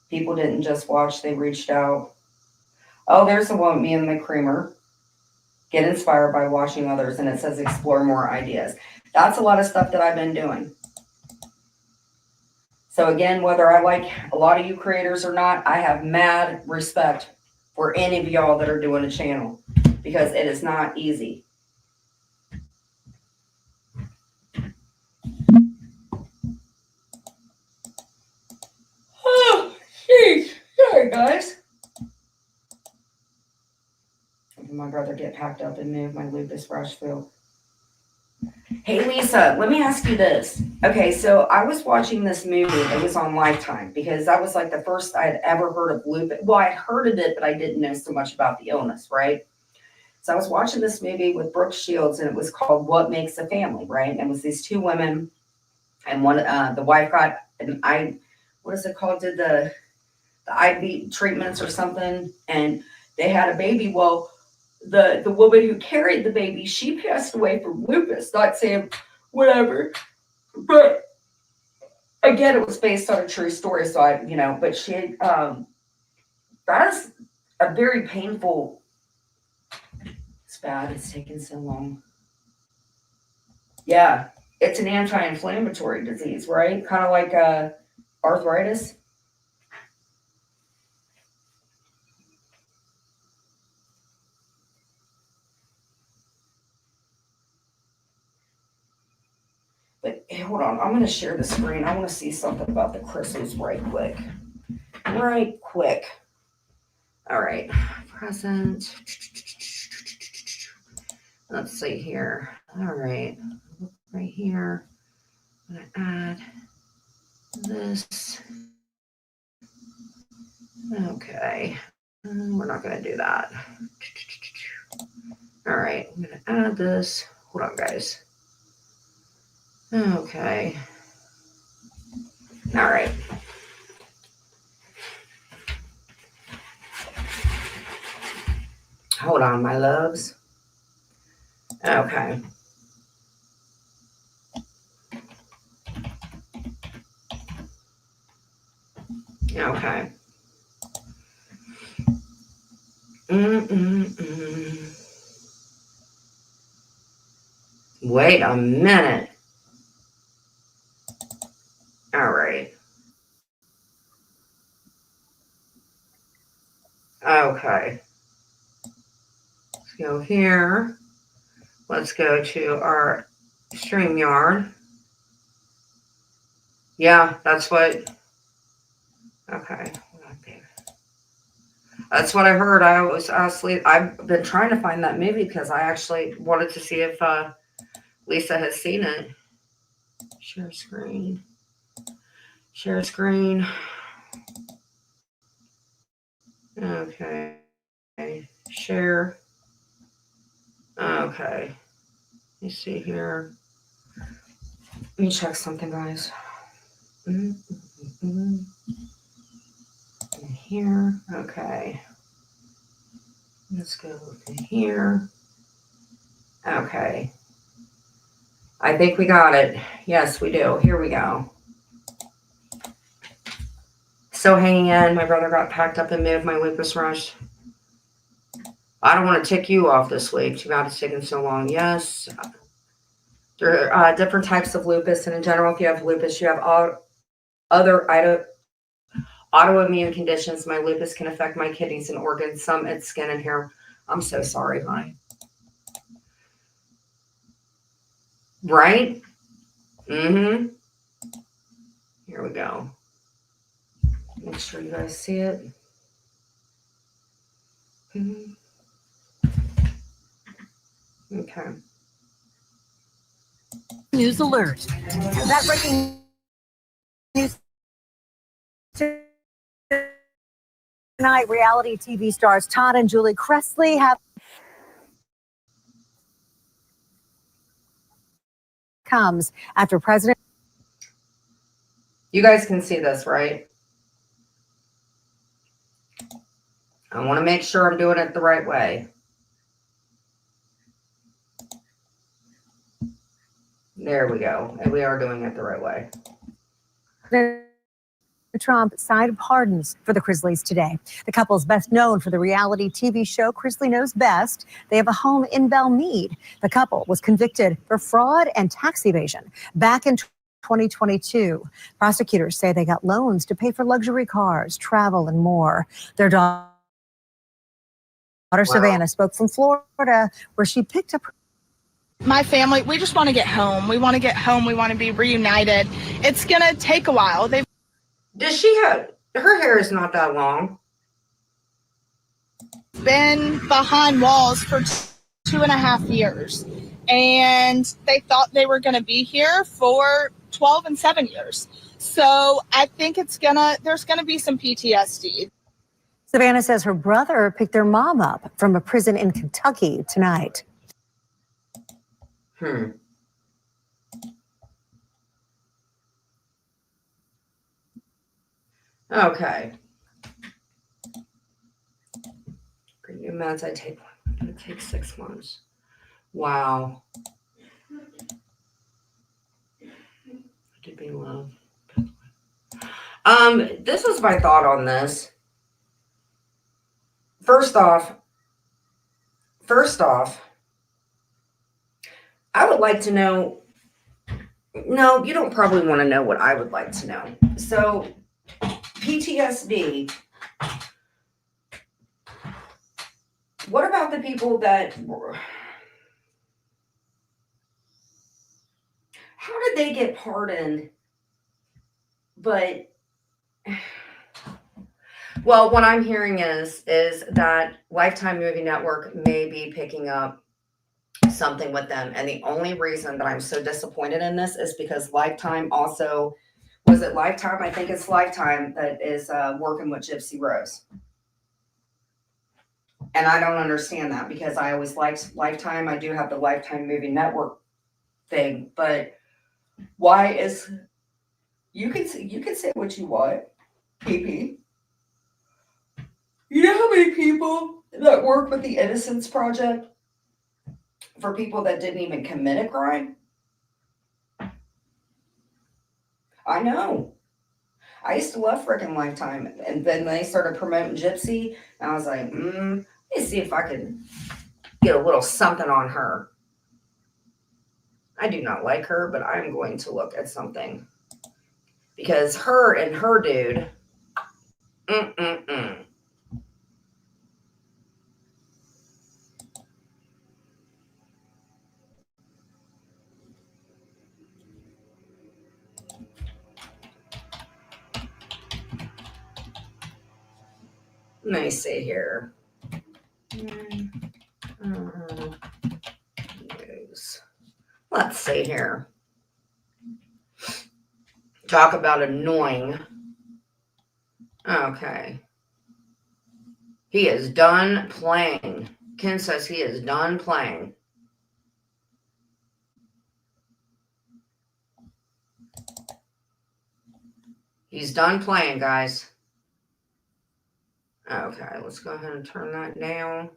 People didn't just watch, they reached out. Oh, there's the one, me and the creamer. Get inspired by watching others. And it says explore more ideas. That's a lot of stuff that I've been doing. So again, whether I like a lot of you creators or not, I have mad respect for any of y'all that are doing a channel, because it is not easy. Oh, jeez. Sorry, guys. My brother get packed up and move my lupus brush field. Hey, Lisa, let me ask you this. Okay, so I was watching this movie. It was on Lifetime, because that was like the first I had ever heard of lupus. Well, I heard of it, but I didn't know so much about the illness, right? So I was watching this movie with Brooke Shields, and it was called What Makes a Family, right? And it was these two women, and one, the wife got what is it called? Did the IV treatments or something, and they had a baby. Well, the woman who carried the baby, she passed away from lupus. Not saying whatever, but again, it was based on a true story. So but she that's a very painful. It's bad. It's taken so long. Yeah, it's an anti-inflammatory disease, right? Kind of like arthritis. But hey, hold on, I'm going to share the screen. I want to see something about the crystals right quick. Right quick. All right, present. Let's see here. All right, right here. I'm going to add this. Okay, we're not going to do that. All right, I'm going to add this. Hold on, guys. Okay. All right. Hold on, my loves. Okay. Okay. Wait a minute. All right. Okay. Let's go here. Let's go to our StreamYard. Yeah, that's what. Okay. That's what I heard. I was asleep. I've been trying to find that movie because I actually wanted to see if Lisa has seen it. Share screen. Share screen. Okay. Share. Okay. Let me see here. Let me check something, guys. Here. Okay. Let's go to here. Okay. I think we got it. Yes, we do. Here we go. Still hanging in. My brother got packed up and moved my lupus rush. I don't want to tick you off this week. Too bad it's taken so long. Yes. There are different types of lupus. And in general, if you have lupus, you have other autoimmune conditions. My lupus can affect my kidneys and organs. Some it's skin and hair. I'm so sorry, honey. Right? Mm-hmm. Here we go. Make sure you guys see it. Mm-hmm. Okay. News alert. That breaking news tonight, reality TV stars Todd and Julie Cressley have comes after President. You guys can see this, right? I want to make sure I'm doing it the right way. There we go. And we are doing it the right way. Trump signed pardons for the Chrisleys today. The couple is best known for the reality TV show Chrisley Knows Best. They have a home in Belmead. The couple was convicted for fraud and tax evasion back in 2022. Prosecutors say they got loans to pay for luxury cars, travel, and more. Their daughter Savannah spoke from Florida, where she picked up. My family, we just want to get home. We want to get home. We want to be reunited. It's going to take a while. Does she have, her hair is not that long. Been behind walls for 2.5 years, and they thought they were going to be here for 12 and 7 years. So I think there's going to be some PTSD. Savannah says her brother picked their mom up from a prison in Kentucky tonight. Okay. New meds I take. It takes 6 months. Wow. To be loved. This was my thought on this. First off, I would like to know. No, you don't probably want to know what I would like to know. So, PTSD. What about the people that were, how did they get pardoned? But, well, what I'm hearing is that Lifetime Movie Network may be picking up something with them. And the only reason that I'm so disappointed in this is because Lifetime also, was it Lifetime? I think it's Lifetime that is working with Gypsy Rose. And I don't understand that because I always liked Lifetime. I do have the Lifetime Movie Network thing, but why is, you can say what you want, PP. You know how many people that work with the Innocence Project for people that didn't even commit a crime? I know. I used to love freaking Lifetime, and then they started promoting Gypsy, and I was like, let me see if I can get a little something on her. I do not like her, but I'm going to look at something. Because her and her dude, Let me see here. News. Let's see here. Talk about annoying. Okay. He is done playing. Ken says he is done playing. He's done playing, guys. Okay, let's go ahead and turn that down.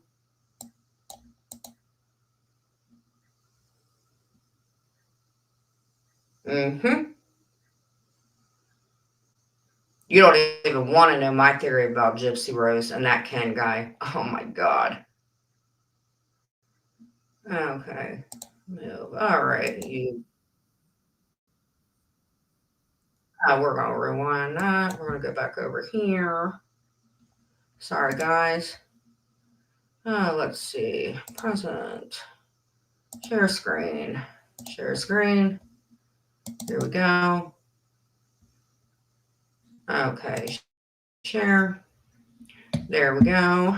You don't even want to know my theory about Gypsy Rose and that Ken guy. Oh my God. Okay. Move. All right. We're going to rewind that. We're going to go back over here. Sorry, guys. Let's see. Present. Share screen. Share screen. Here we go. Okay. Share. There we go.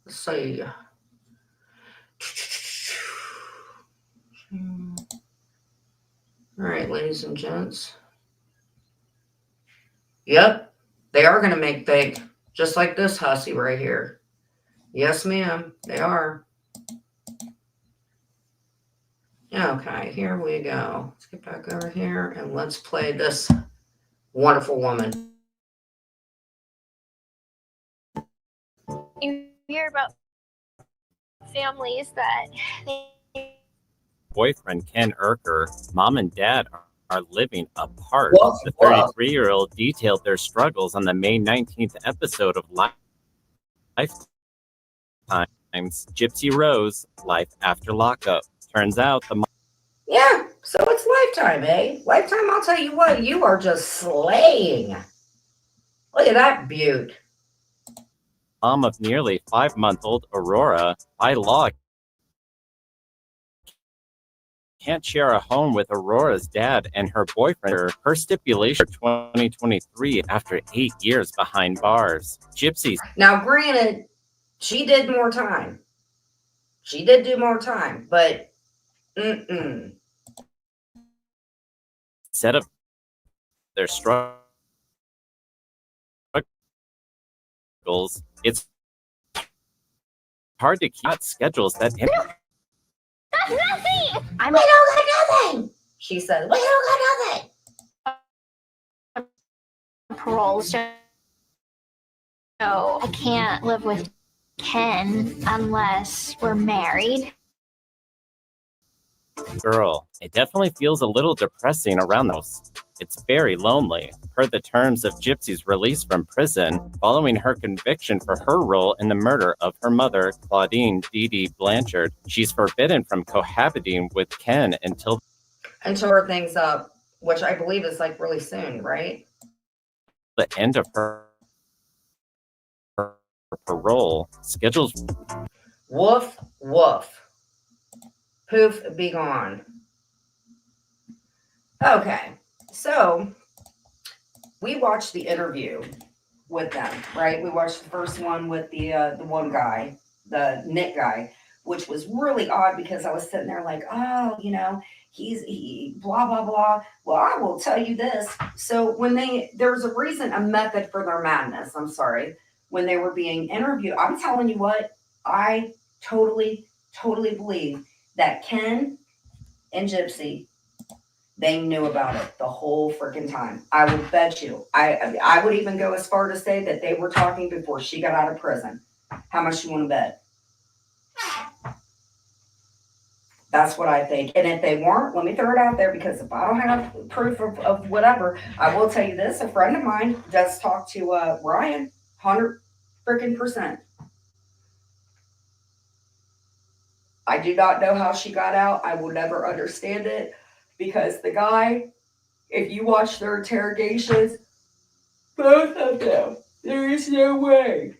Let's see. All right, ladies and gents. Yep, they are going to make fake, just like this hussy right here. Yes, ma'am, they are. Okay, here we go. Let's get back over here and let's play this wonderful woman. You hear about families that boyfriend Ken Urker, mom and dad are living apart. Woof, The woof. 33-year-old detailed their struggles on the May 19th episode of Lifetime's Gypsy Rose, Life After Lockup. Turns out the Yeah, so it's Lifetime, eh? Lifetime, I'll tell you what, you are just slaying. Look at that beaut. mom of nearly 5-month-old Aurora, by law, can't share a home with Aurora's dad and her boyfriend. Her stipulation for 2023 after 8 years behind bars. Gypsy Now, granted, she did more time. She did do more time, but set up their struggles. It's hard to keep schedules that That's nothing. we don't got nothing. She said, we don't got nothing. Parole, so I can't live with Ken unless we're married. girl. It definitely feels a little depressing around those. It's very lonely. Per the terms of Gypsy's release from prison, following her conviction for her role in the murder of her mother, Claudine Dee Dee Blanchard, she's forbidden from cohabiting with Ken until her things up, which I believe is like really soon, right? the end of her parole. Schedules. Woof, woof. Poof, be gone. Okay, so we watched the interview with them, right? We watched the first one with the one guy, the Nick guy, which was really odd because I was sitting there like, oh, you know, he blah blah blah. Well, I will tell you this. So when there's a reason, a method for their madness. I'm sorry. When they were being interviewed, I'm telling you what, I totally believe that Ken and Gypsy, they knew about it the whole freaking time. I would bet you. I would even go as far to say that they were talking before she got out of prison. How much you want to bet? That's what I think. And if they weren't, let me throw it out there, because if I don't have proof of whatever, I will tell you this. A friend of mine does talk to Ryan, 100%. I do not know how she got out. I will never understand it, because the guy, if you watch their interrogations, both of them, there is no way.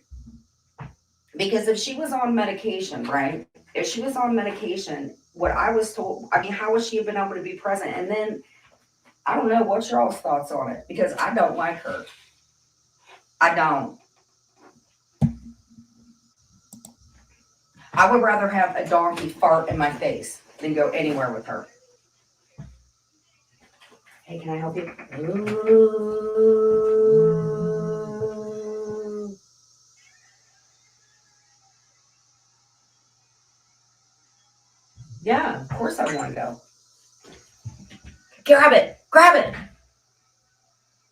Because if she was on medication, right? If she was on medication, what I was told, I mean, how would she have been able to be present? And then, I don't know, what's y'all's thoughts on it? Because I don't like her. I don't. I would rather have a donkey fart in my face than go anywhere with her. Hey, can I help you? Ooh. Yeah, of course I want to go. Grab it. Grab it.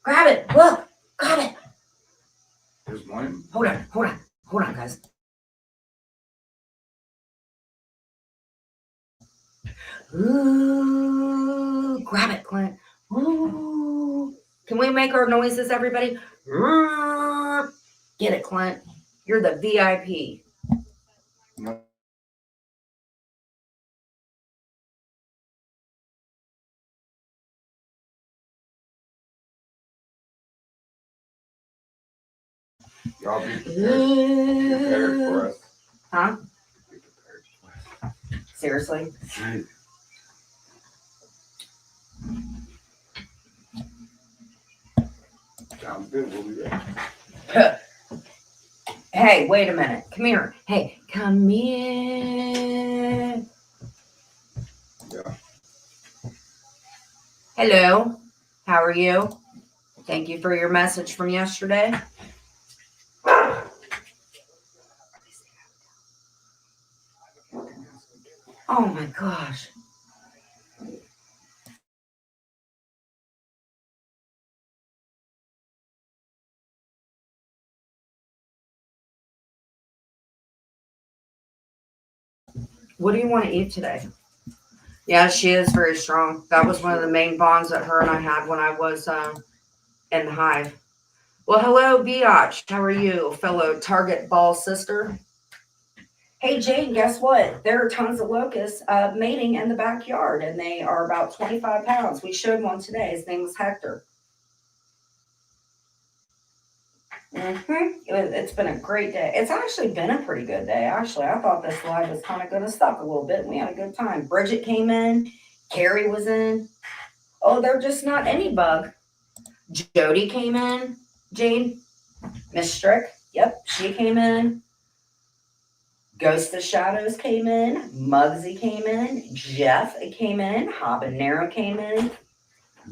Grab it. Look. Got it. There's one. Hold on. Hold on. Hold on, guys. Ooh. Grab it, Clint. Ooh. Can we make our noises, everybody? Ooh. Get it, Clint. You're the VIP. No. Y'all be prepared for us. Huh? Be prepared for us. Seriously? Sounds good. We'll be ready. Hey, wait a minute. Come here. Hey, come here. Yeah. Hello. How are you? Thank you for your message from yesterday. Oh my gosh. What do you want to eat today? Yeah, she is very strong. That was one of the main bonds that her and I had when I was in the hive. Well, hello, Biatch. How are you, fellow Target Ball sister? Hey, Jane, guess what? There are tons of locusts mating in the backyard, and they are about 25 pounds. We showed one today. His name was Hector. It's been a great day. It's actually been a pretty good day. Actually, I thought this live was kind of going to suck a little bit. We had a good time. Bridget came in. Carrie was in. Oh, they're just not any bug. Jody came in. Jane. Miss Strick. Yep, she came in. Ghost of Shadows came in. Muggsy came in. Jeff came in. Habanero came in.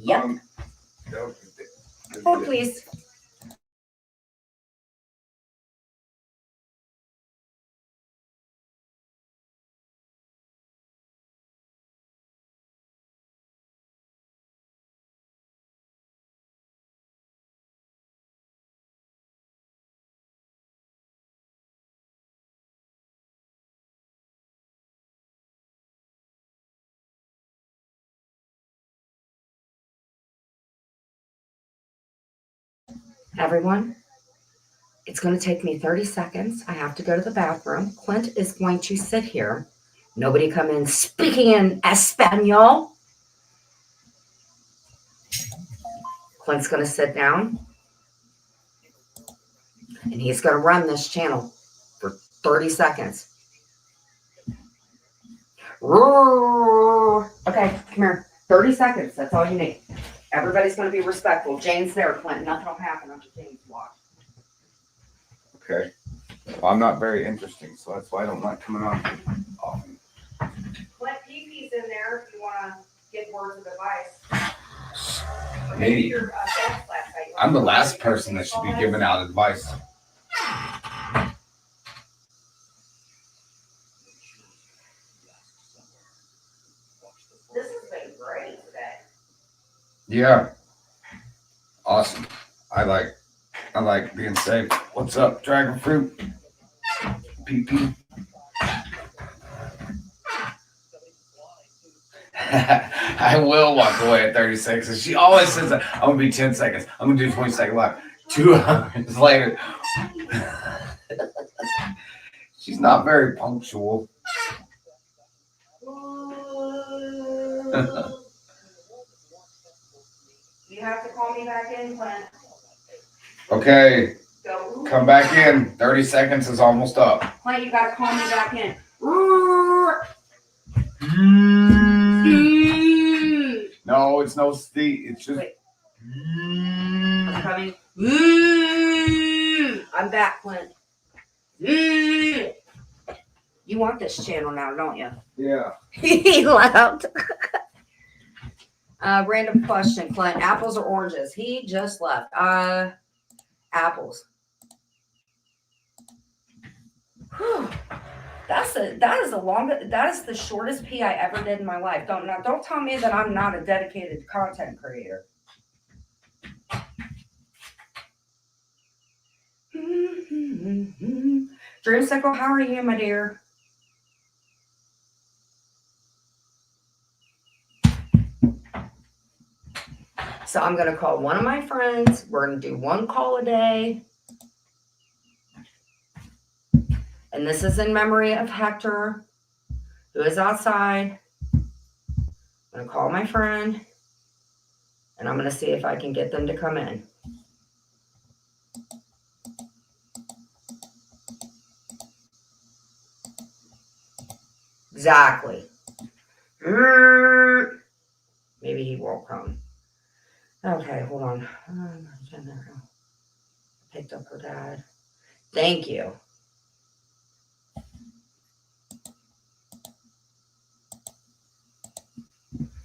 Yep. Oh, please. Everyone, it's going to take me 30 seconds. I have to go to the bathroom. Clint is going to sit here. Nobody come in speaking in Espanol. Clint's going to sit down. And he's going to run this channel for 30 seconds. Okay, come here. 30 seconds. That's all you need. Everybody's going to be respectful. Jane's there, Clint. Nothing will happen under Jane's watch. Okay. Well, I'm not very interesting, so that's why I don't like coming on often. Clint Peepee's in there if you want to give words of advice. Hey, I'm the last person that should be giving out advice. This has been great today. Yeah. Awesome. I like being safe. What's up, dragon fruit? PP. I will walk away at 30 seconds. She always says that I'm gonna be 10 seconds. I'm gonna do 20-second live. 2 hours later. She's not very punctual. You have to call me back in, Clint. Okay. Go. Come back in. 30 seconds is almost up. Clint, you got to call me back in. No, it's no steep. It's just. Wait. I'm coming. I'm back, Clint. You want this channel now, don't you? Yeah. He left. Random question, Clint. Apples or oranges? He just left. Apples. Whew. That is the shortest pee I ever did in my life. Don't tell me that I'm not a dedicated content creator. Dreamsicle, how are you, my dear? So I'm going to call one of my friends. We're going to do one call a day. And this is in memory of Hector, who is outside. I'm going to call my friend. And I'm going to see if I can get them to come in. Exactly. Maybe he won't come. Okay, hold on. Picked up her dad. Thank you.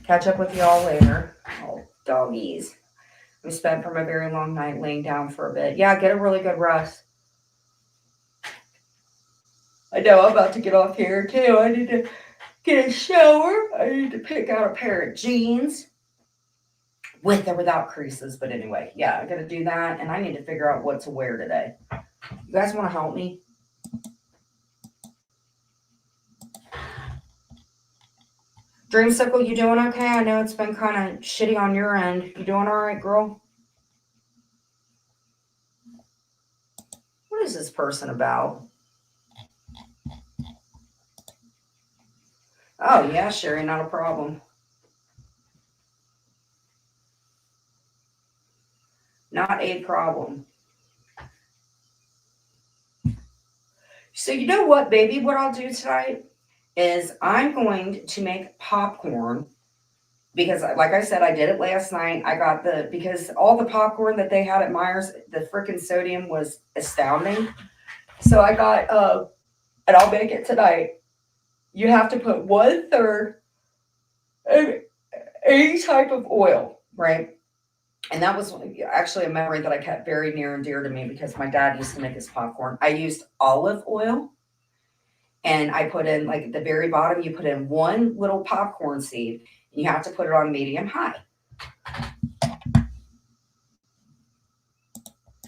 Catch up with y'all later. Oh, doggies. We spent from a very long night laying down for a bit. Yeah, get a really good rest. I know I'm about to get off here too. I need to get a shower. I need to pick out a pair of jeans. With or without creases. But anyway, yeah, I got to do that. And I need to figure out what to wear today. You guys want to help me? Dreamsicle, you doing okay? I know it's been kind of shitty on your end. You doing all right, girl? What is this person about? Oh, yeah, Sherry, not a problem. Not a problem. So you know what, baby? What I'll do tonight is I'm going to make popcorn because, like I said, I did it last night. I got because all the popcorn that they had at Myers, the freaking sodium was astounding. So I got, and I'll make it tonight. You have to put 1/3 of any type of oil, right? And that was actually a memory that I kept very near and dear to me because my dad used to make his popcorn. I used olive oil. And I put in, like, at the very bottom, you put in one little popcorn seed. And you have to put it on medium high.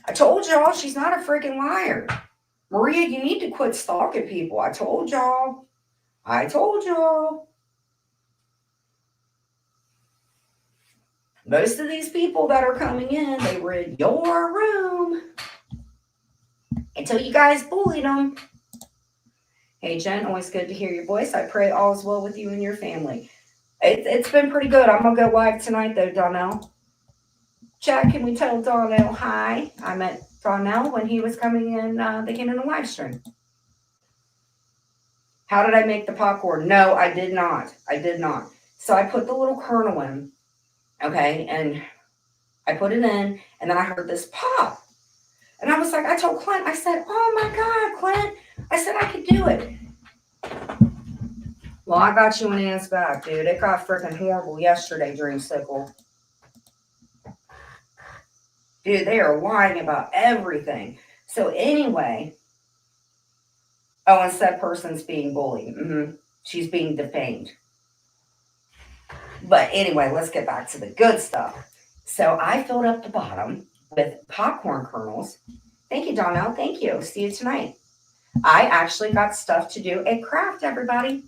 I told y'all she's not a freaking liar. Maria, you need to quit stalking people. I told y'all. I told y'all. Most of these people that are coming in, they were in your room until you guys bullied them. Hey, Jen, always good to hear your voice. I pray all is well with you and your family. It's been pretty good. I'm going to go live tonight, though, Donnell. Chad, can we tell Donnell hi? I met Donnell when he was coming in. They came in the live stream. How did I make the popcorn? No, I did not. I did not. So I put the little kernel in, okay, and I put it in, and then I heard this pop. And I was like, I told Clint, I said, oh my God, Clint. I said I could do it. Well, I got you an ass back, dude. It got freaking horrible yesterday, Dreamsicle. Dude, they are lying about everything. So anyway, oh, and said person's being bullied. She's being defamed. But anyway, let's get back to the good stuff. So I filled up the bottom with popcorn kernels. Thank you, Donnell. Thank you. See you tonight. I actually got stuff to do at Craft, everybody.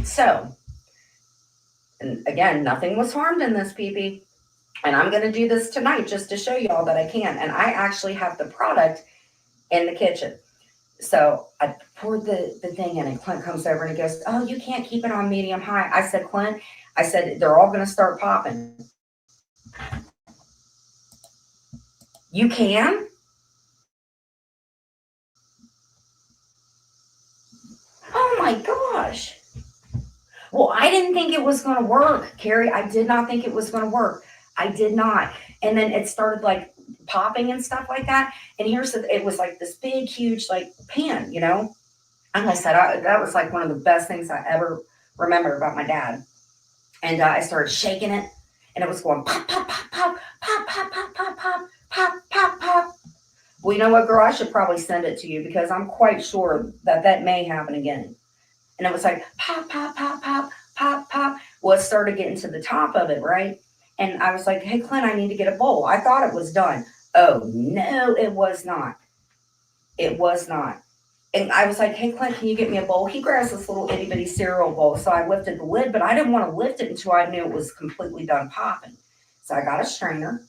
So, and again, nothing was harmed in this, PP. And I'm going to do this tonight just to show y'all that I can. And I actually have the product in the kitchen. So I poured the thing in, and Clint comes over and he goes, oh, you can't keep it on medium high. I said, Clint, I said, they're all going to start popping. You can? Oh my gosh. Well, I didn't think it was going to work, Carrie. I did not think it was going to work. I did not. And then it started like popping and stuff like that. And it was like this big, huge, like pan, you know? And I said, that was like one of the best things I ever remember about my dad. And I started shaking it, and it was going pop, pop, pop, pop, pop, pop, pop, pop, pop, pop, pop, pop. Well, you know what, girl? I should probably send it to you because I'm quite sure that may happen again. And it was like pop, pop, pop, pop, pop, pop. Well, it started getting to the top of it, right? And I was like, hey, Clint, I need to get a bowl. I thought it was done. Oh, no, it was not. It was not. And I was like, hey, Clint, can you get me a bowl? He grabs this little itty bitty cereal bowl. So I lifted the lid, but I didn't want to lift it until I knew it was completely done popping. So I got a strainer,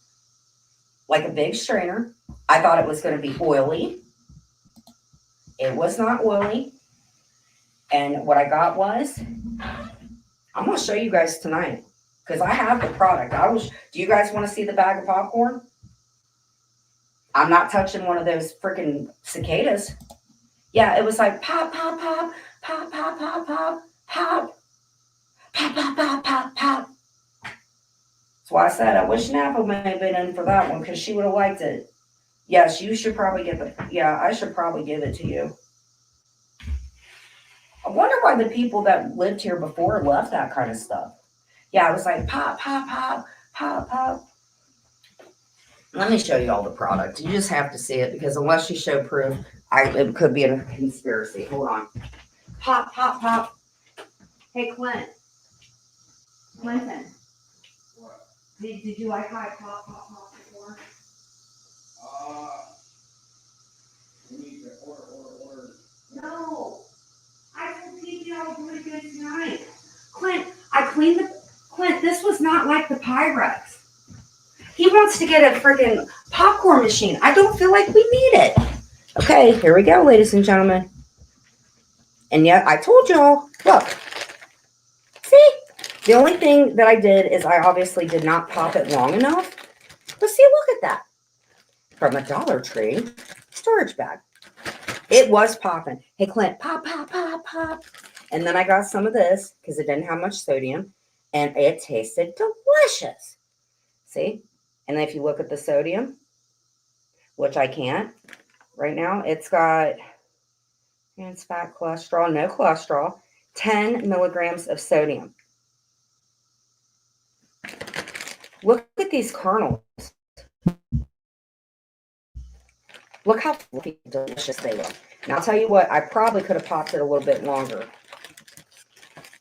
like a big strainer. I thought it was going to be oily. It was not oily. And what I got was, I'm going to show you guys tonight because I have the product. Do you guys want to see the bag of popcorn? I'm not touching one of those freaking cicadas. Yeah, it was like pop, pop, pop, pop, pop, pop, pop, pop, pop, pop, pop, pop, pop. That's why I said I wish Napa may have been in for that one because she would have liked it. Yes, you should probably I should probably give it to you. I wonder why the people that lived here before left that kind of stuff. Yeah, it was like pop, pop, pop, pop, pop. Let me show you all the product. You just have to see it because unless you show proof, it could be a conspiracy. Hold on. Pop, pop, pop. Hey, Clint. Clinton. What? Did you like how I pop, pop, pop before? We need to order No. I told Pete I'll do it again tonight. Clint, I cleaned the. Clint, this was not like the Pyrex. He wants to get a freaking popcorn machine. I don't feel like we need it. Okay, here we go, ladies and gentlemen. And yet, I told y'all, look. See? The only thing that I did is I obviously did not pop it long enough. But see, look at that. From a Dollar Tree storage bag. It was popping. Hey, Clint, pop, pop, pop, pop. And then I got some of this because it didn't have much sodium. And it tasted delicious. See? And then if you look at the sodium, which I can't right now, it's got trans fat, cholesterol, no cholesterol, 10 milligrams of sodium. Look at these kernels. Look how fluffy, delicious they look. Now, I'll tell you what, I probably could have popped it a little bit longer.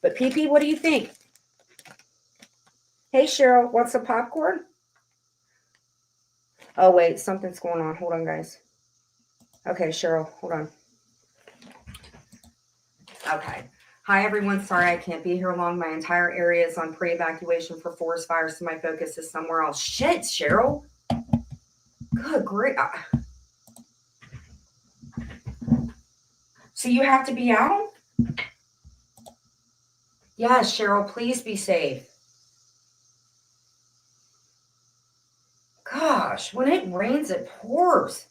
But PP, what do you think? Hey, Cheryl, what's the popcorn? Oh, wait, something's going on. Hold on, guys. Okay, Cheryl, hold on. Okay. Hi, everyone. Sorry I can't be here long. My entire area is on pre-evacuation for forest fires, so my focus is somewhere else. Shit, Cheryl. Good grief. So you have to be out? Yes, Cheryl, please be safe. Gosh, when it rains, it pours.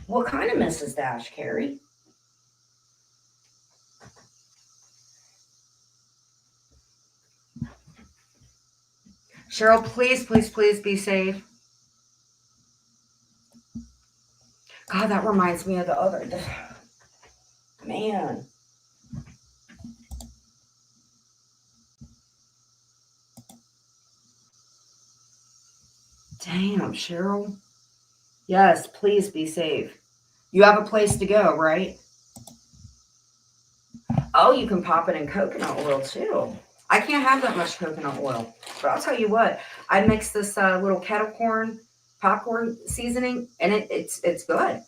What kind of Mrs. Dash, Carrie? Cheryl, please, please, please be safe. God, that reminds me of the other. Man. Damn, Cheryl. Yes, please be safe. You have a place to go, right? Oh, you can pop it in coconut oil too. I can't have that much coconut oil. But I'll tell you what, I mixed this little kettle corn popcorn seasoning, and it's good.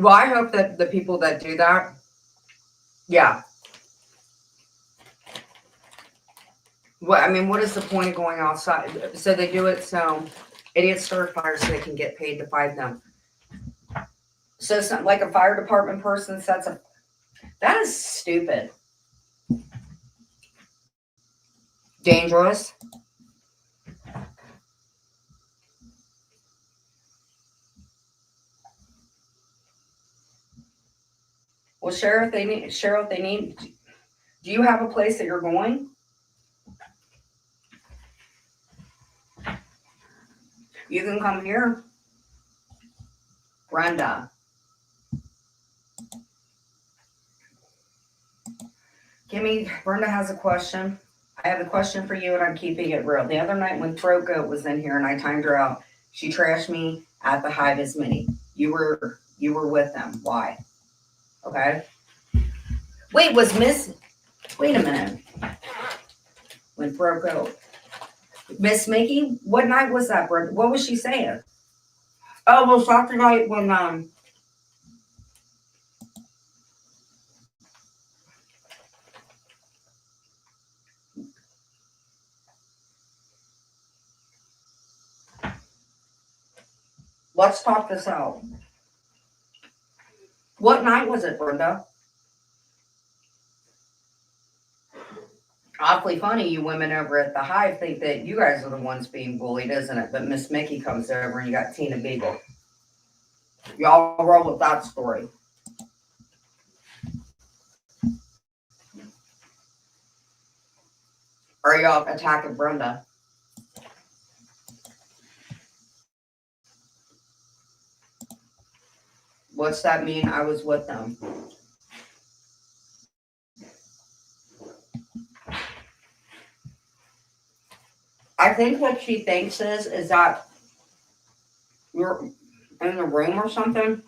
Well, I hope that the people that do that, yeah. Well, I mean, what is the point of going outside? So they do it so idiots start fires so they can get paid to fight them. So something like a fire department person sets up. That is stupid. Dangerous. Well, Sheriff, they need. Do you have a place that you're going? You can come here. Brenda. Brenda has a question. I have a question for you, and I'm keeping it real. The other night when Throat Goat was in here and I timed her out, she trashed me at the Hive as mini. You were with them. Why? Okay. Wait, wait a minute. When Throat Goat. Miss Mickey, what night was that, Brenda? What was she saying? Oh, well, Saturday night when let's talk this out. What night was it, Brenda? Awfully funny, you women over at the Hive think that you guys are the ones being bullied, isn't it? But Miss Mickey comes over and you got Tina Beagle. Y'all roll with that story. Or y'all attacking Brenda. What's that mean? I was with them. I think what she thinks is that you're in the room or something.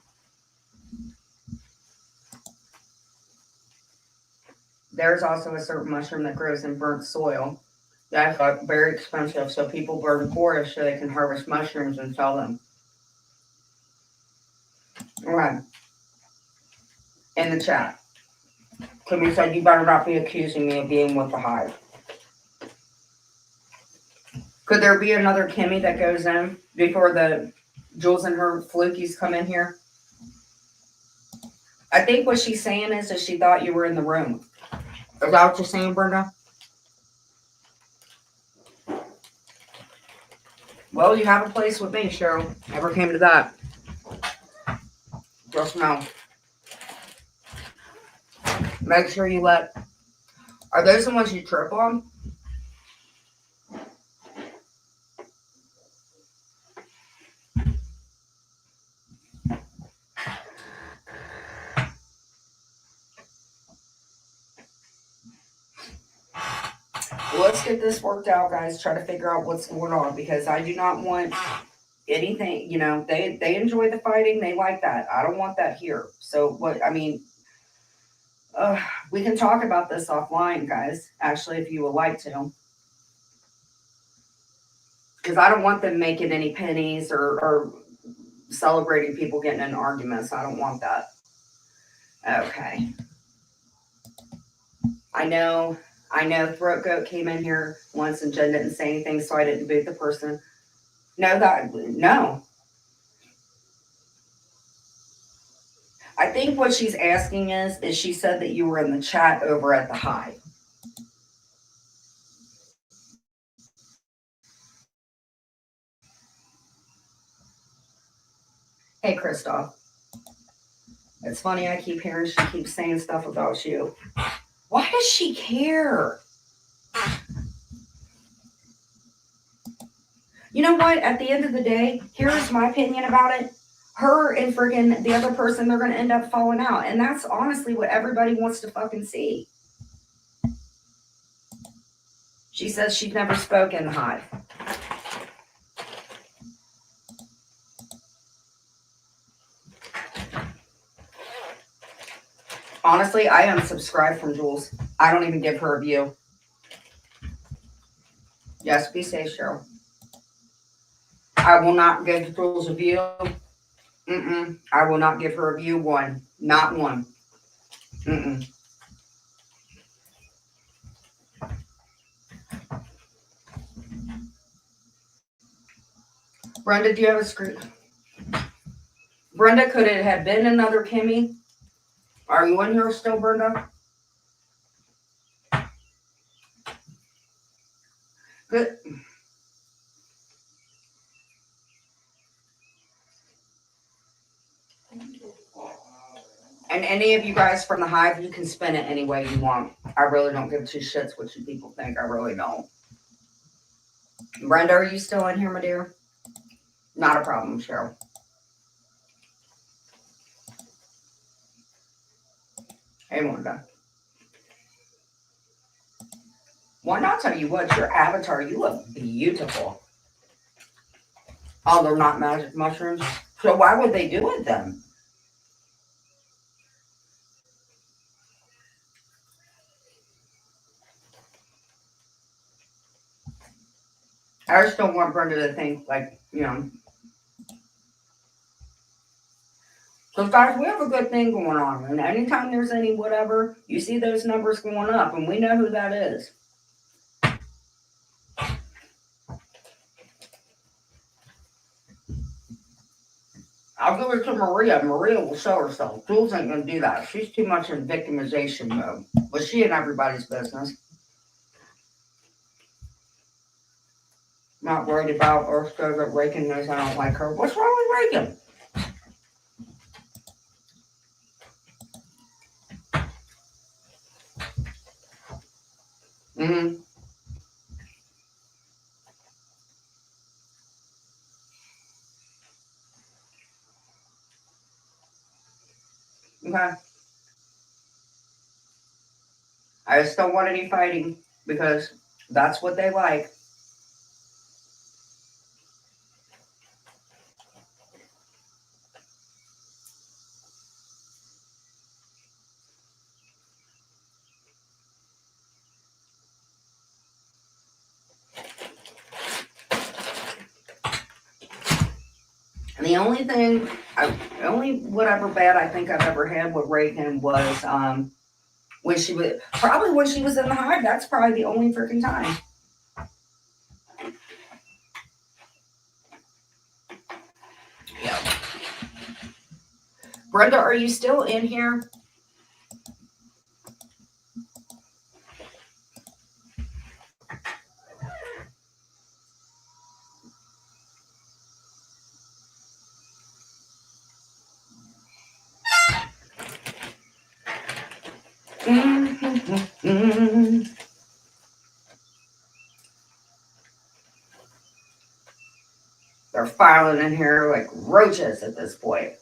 There's also a certain mushroom that grows in burnt soil. That's very expensive, so people burn forests so they can harvest mushrooms and sell them. All right. In the chat, Kimmy said, you better not be accusing me of being with the hive. Could there be another Kimmy that goes in before the Jules and her flukies come in here? I think what she's saying is that she thought you were in the room. Is that what you're saying, Brenda? Well, you have a place with me, Cheryl. Never came to that. Just know. Make sure you let... Are those the ones you trip on? Let's get this worked out, guys. Try to figure out what's going on, because I do not want anything, you know, they enjoy the fighting. They like that. I don't want that here. So what, I mean, we can talk about this offline, guys, actually, if you would like to. Because I don't want them making any pennies or celebrating people getting in arguments. I don't want that. Okay. I know Throat Goat came in here once and Jen didn't say anything, so I didn't boot the person. No. I think what she's asking is she said that you were in the chat over at the hive. Hey, Christoph. It's funny, I keep hearing she keeps saying stuff about you. Why does she care? You know what? At the end of the day, here's my opinion about it. Her and friggin' the other person, they're going to end up falling out. And that's honestly what everybody wants to fucking see. She says she's never spoken the hive. Honestly, I unsubscribed from Jules. I don't even give her a view. Yes, be safe, Cheryl. I will not give Jules a view. I will not give her a view. One. Not one. Brenda, do you have a screen? Brenda, could it have been another Kimmy? Are you in here still, Brenda? Good. And any of you guys from the hive, you can spin it any way you want. I really don't give two shits what you people think. I really don't. Brenda, are you still in here, my dear? Not a problem, Cheryl. Hey, Wanda. Wanda, I'll tell you what, your avatar, you look beautiful. Oh, they're not magic mushrooms? So why would they do it then? I just don't want Brenda to think, like, you know. So, guys, we have a good thing going on. And anytime there's any whatever, you see those numbers going up. And we know who that is. I'll give it to Maria. Maria will show herself. Jules ain't going to do that. She's too much in victimization mode. But she in everybody's business. Not worried about Earth goes that Reagan knows I don't like her. What's wrong with Reagan? Okay. I just don't want any fighting because that's what they like. the only thing, only whatever bad I think I've ever had with Reagan was when she was in the hive. That's probably the only freaking time. Yeah. Brenda, are you still in here? They're filing in here like roaches at this point.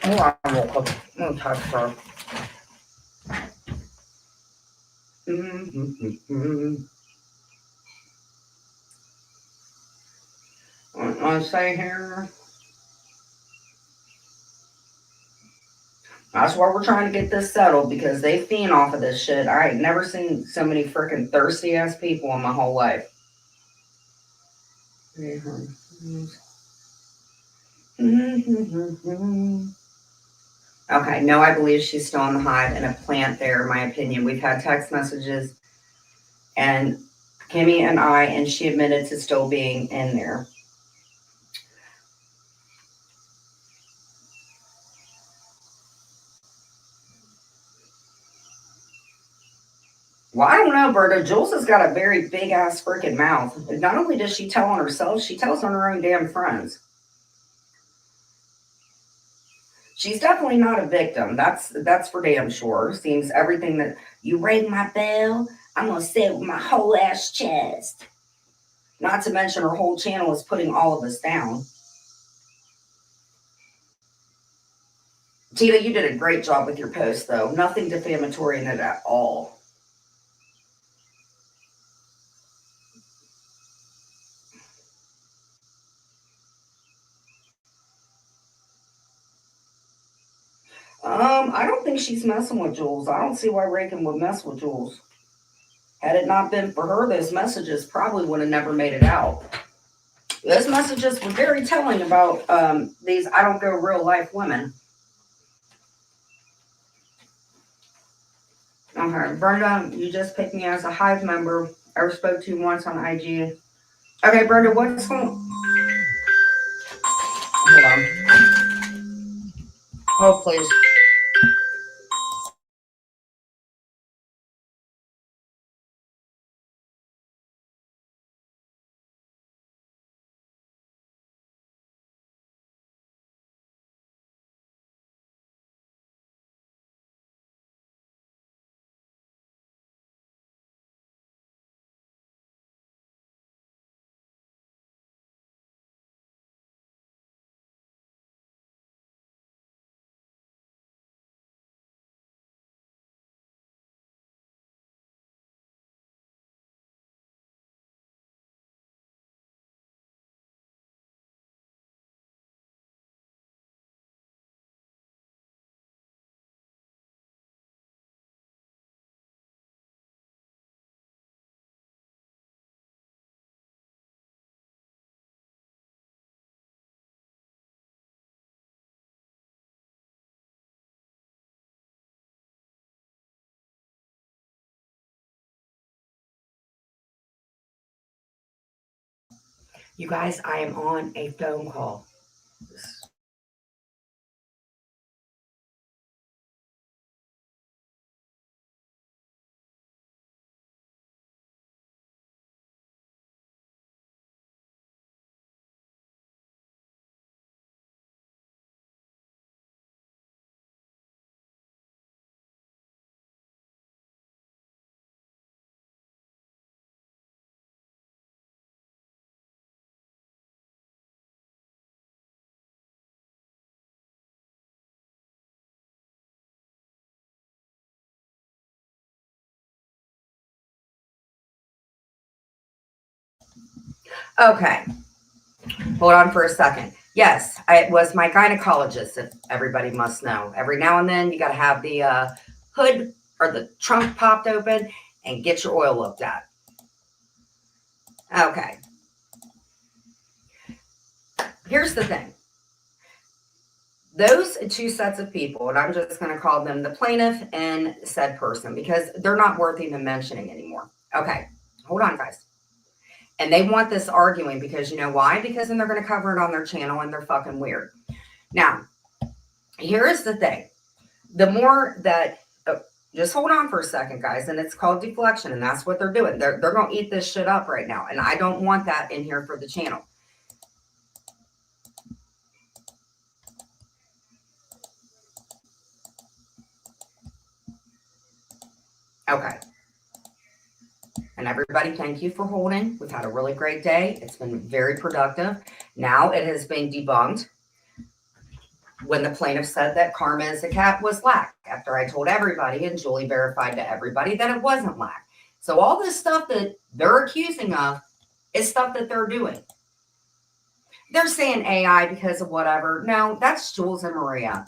Hold on real quick. I'm gonna touch her. What I say here? That's why we're trying to get this settled, because they fiend off of this shit. I ain't never seen so many freaking thirsty ass people in my whole life. Okay, no, I believe she's still in the hive and a plant there, in my opinion. We've had text messages, and Kimmy and she admitted to still being in there. Well, I don't know, Berta. Jules has got a very big ass freaking mouth. Not only does she tell on herself, she tells on her own damn friends. She's definitely not a victim. That's for damn sure. Seems everything that you ring my bell, I'm gonna say it with my whole ass chest. Not to mention her whole channel is putting all of us down. Tina, you did a great job with your post, though. Nothing defamatory in it at all. I don't think she's messing with Jules. I don't see why Reagan would mess with Jules. Had it not been for her, those messages probably would have never made it out. Those messages were very telling about these I don't go real life women. Okay, Brenda, you just picked me as a hive member. I spoke to you once on IG. Okay, Brenda, what's going on? Hold on. Oh, please. You guys, I am on a phone call. Okay, hold on for a second. Yes, it was my gynecologist, if everybody must know. Every now and then, you got to have the hood or the trunk popped open and get your oil looked at. Okay. here's the thing. Those two sets of people, and I'm just going to call them the plaintiff and said person because they're not worth even mentioning anymore. Okay, hold on, guys. And they want this arguing because you know why? Because then they're going to cover it on their channel and they're fucking weird. Now, here's the thing. The more that, just hold on for a second, guys, and it's called deflection, and that's what they're doing. They're going to eat this shit up right now, and I don't want that in here for the channel. Okay. And everybody, thank you for holding. We've had a really great day. It's been very productive. Now it has been debunked when the plaintiff said that Karma is a cat was lack, after I told everybody and Julie verified to everybody that it wasn't lack. So all this stuff that they're accusing of is stuff that they're doing. They're saying AI because of whatever. No, that's Jules and Maria.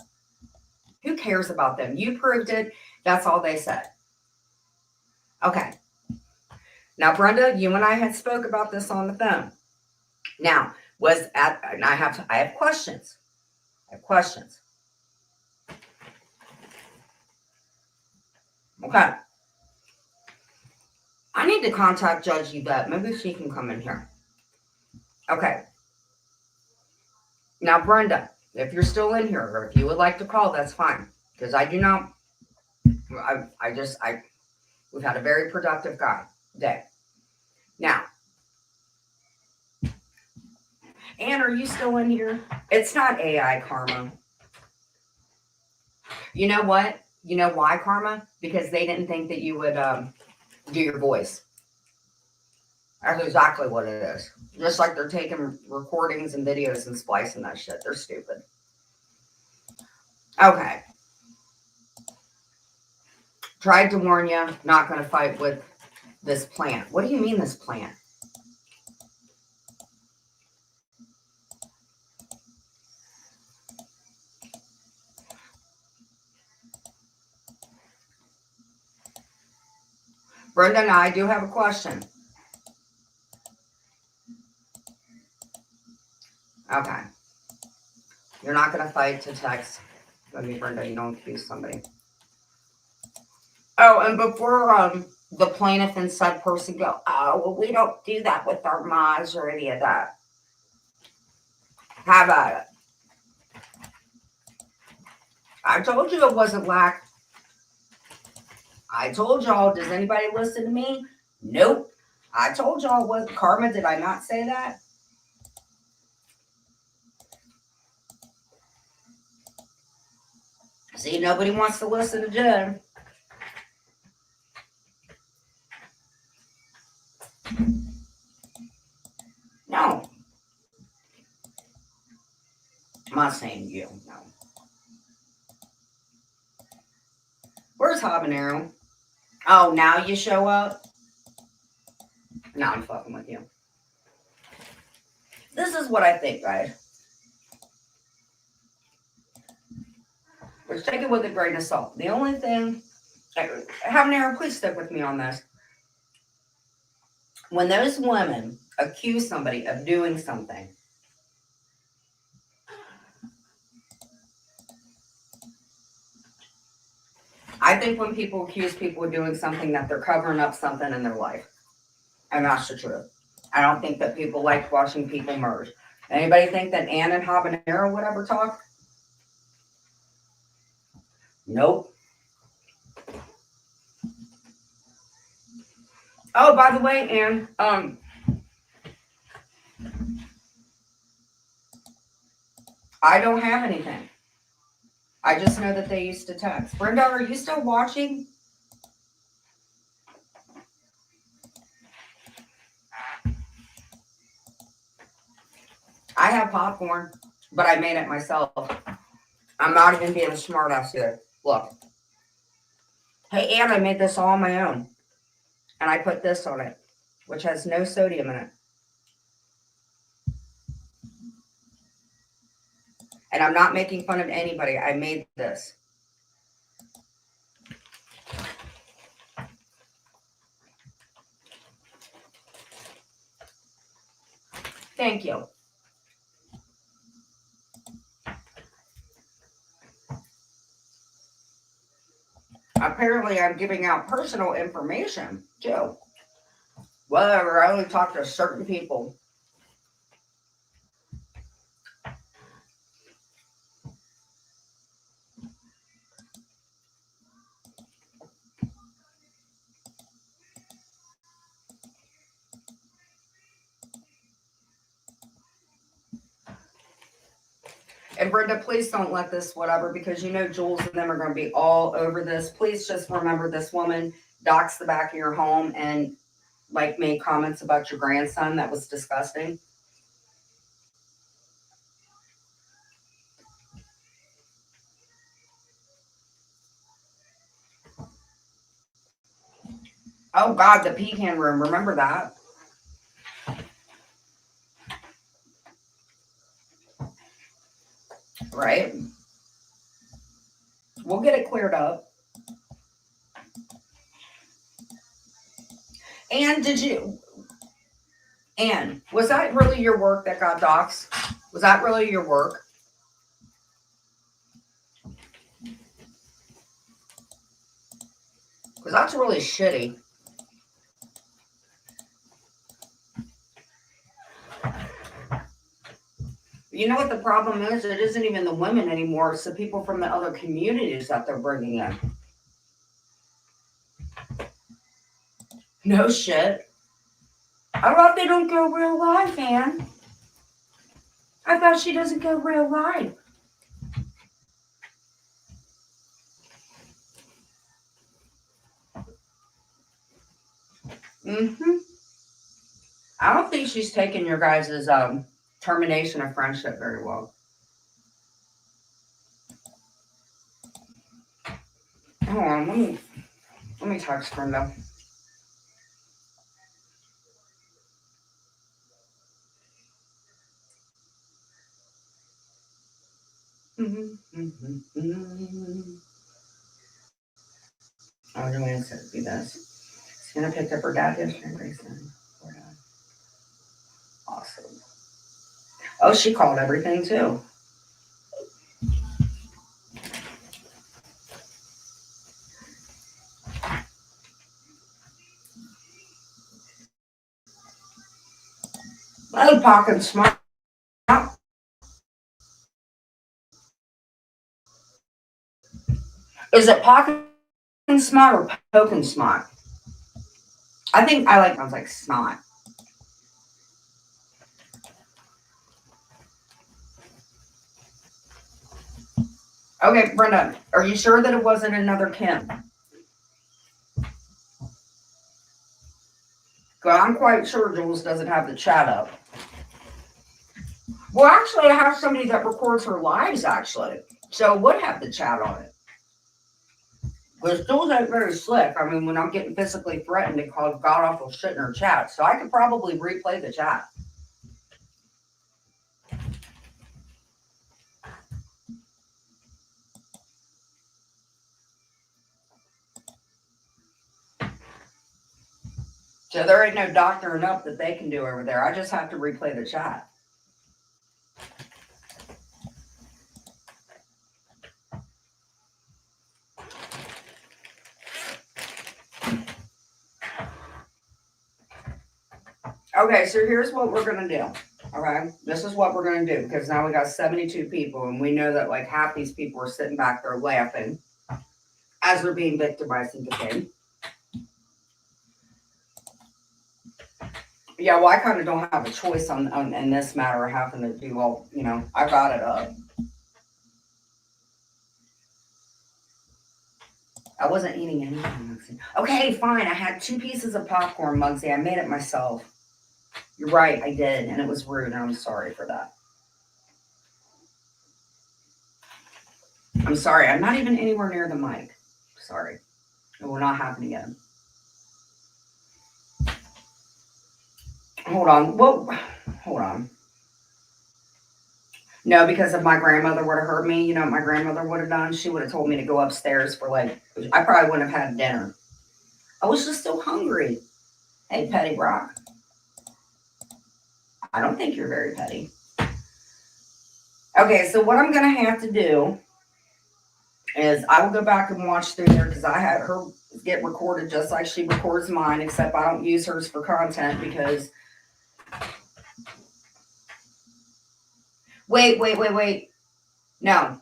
Who cares about them? You proved it. That's all they said. Okay. Now, Brenda, you and I had spoke about this on the phone. Now, and I have questions. I have questions. Okay. I need to contact Judge Yvette. Maybe she can come in here. Okay. Now, Brenda, if you're still in here, or if you would like to call, that's fine. Because I do not, we've had a very productive day. Now, Ann, are you still in here? It's not AI, Karma. You know what? You know why, Karma? Because they didn't think that you would do your voice. That's exactly what it is. Just like they're taking recordings and videos and splicing that shit. They're stupid. Okay. Tried to warn you, not going to fight with this plant. What do you mean this plant? Brenda and I do have a question. Okay. You're not going to fight to text. Let me, Brenda, you don't accuse somebody. Oh, and before the plaintiff and said person go, oh, well, we don't do that with our mods or any of that. How about it? I told you it wasn't lack. I told y'all, does anybody listen to me? Nope. I told y'all it was Karma. Did I not say that? See, nobody wants to listen to Jen. No. I'm not saying you, no. Where's Habanero? Oh, now you show up? No, I'm fucking with you. This is what I think, guys. Let's take it with a grain of salt. The only thing, Habanero, please stick with me on this. When those women accuse somebody of doing something, I think when people accuse people of doing something that they're covering up something in their life. And that's the truth. I don't think that people like watching people merge. Anybody think that Ann and Habanero would ever talk? Nope. Oh, by the way, Ann, I don't have anything. I just know that they used to text. Brenda, are you still watching? I have popcorn, but I made it myself. I'm not even being a smart ass here. Look. Hey, Ann, I made this all on my own. And I put this on it, which has no sodium in it. And I'm not making fun of anybody. I made this. Thank you. Apparently, I'm giving out personal information too. Whatever. I only talk to certain people. And Brenda, please don't let this whatever, because you know Jules and them are going to be all over this. Please just remember this woman doxed the back of your home and like made comments about your grandson. That was disgusting. Oh God, the pecan room. Remember that? Right? We'll get it cleared up. And was that really your work that got doxxed? Was that really your work? Because that's really shitty. You know what the problem is? It isn't even the women anymore. It's the people from the other communities that they're bringing in. No shit. I thought they don't go real live, man. I thought she doesn't go real live. I don't think she's taking your guys' termination of friendship very well. Hold on, let me text Brenda. Oh, Joanne said do this. She's gonna pick up her dad yesterday, Grayson. Awesome. Oh, she called everything too. Oh, pocket smart. Is it pocket smart or poking smart? I think I like ones like snot. Okay, Brenda, are you sure that it wasn't another Kim? Because I'm quite sure Jules doesn't have the chat up. Well, actually, I have somebody that records her lives, actually. So it would have the chat on it. Because Jules ain't very slick. I mean, when I'm getting physically threatened, it calls god-awful shit in her chat. So I could probably replay the chat. So there ain't no doctoring up that they can do over there. I just have to replay the chat. Okay, so here's what we're going to do. Okay, this is what we're going to do, because now we got 72 people, and we know that like half these people are sitting back there laughing as they're being victimized and defamed. Yeah, well, I kind of don't have a choice on in this matter, having to do all, you know, I got it up. I wasn't eating anything. Okay, fine. I had 2 pieces of popcorn, Muggsy. I made it myself. You're right, I did, and it was rude, and I'm sorry for that. I'm sorry. I'm not even anywhere near the mic. Sorry. It will not happen again. Hold on. Whoa. Hold on. No, because if my grandmother would have heard me, you know what my grandmother would have done? She would have told me to go upstairs for like, I probably wouldn't have had dinner. I was just so hungry. Hey, Petty Brock. I don't think you're very petty. Okay, so what I'm going to have to do is I will go back and watch through there because I had her get recorded just like she records mine, except I don't use hers for content because. Wait. No.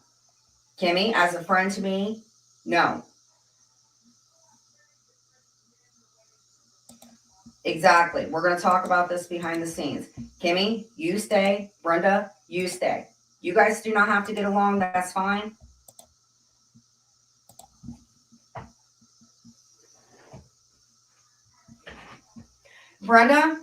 Kimmy, as a friend to me, no. Exactly. We're going to talk about this behind the scenes. Kimmy, you stay. Brenda, you stay. You guys do not have to get along. That's fine. Brenda?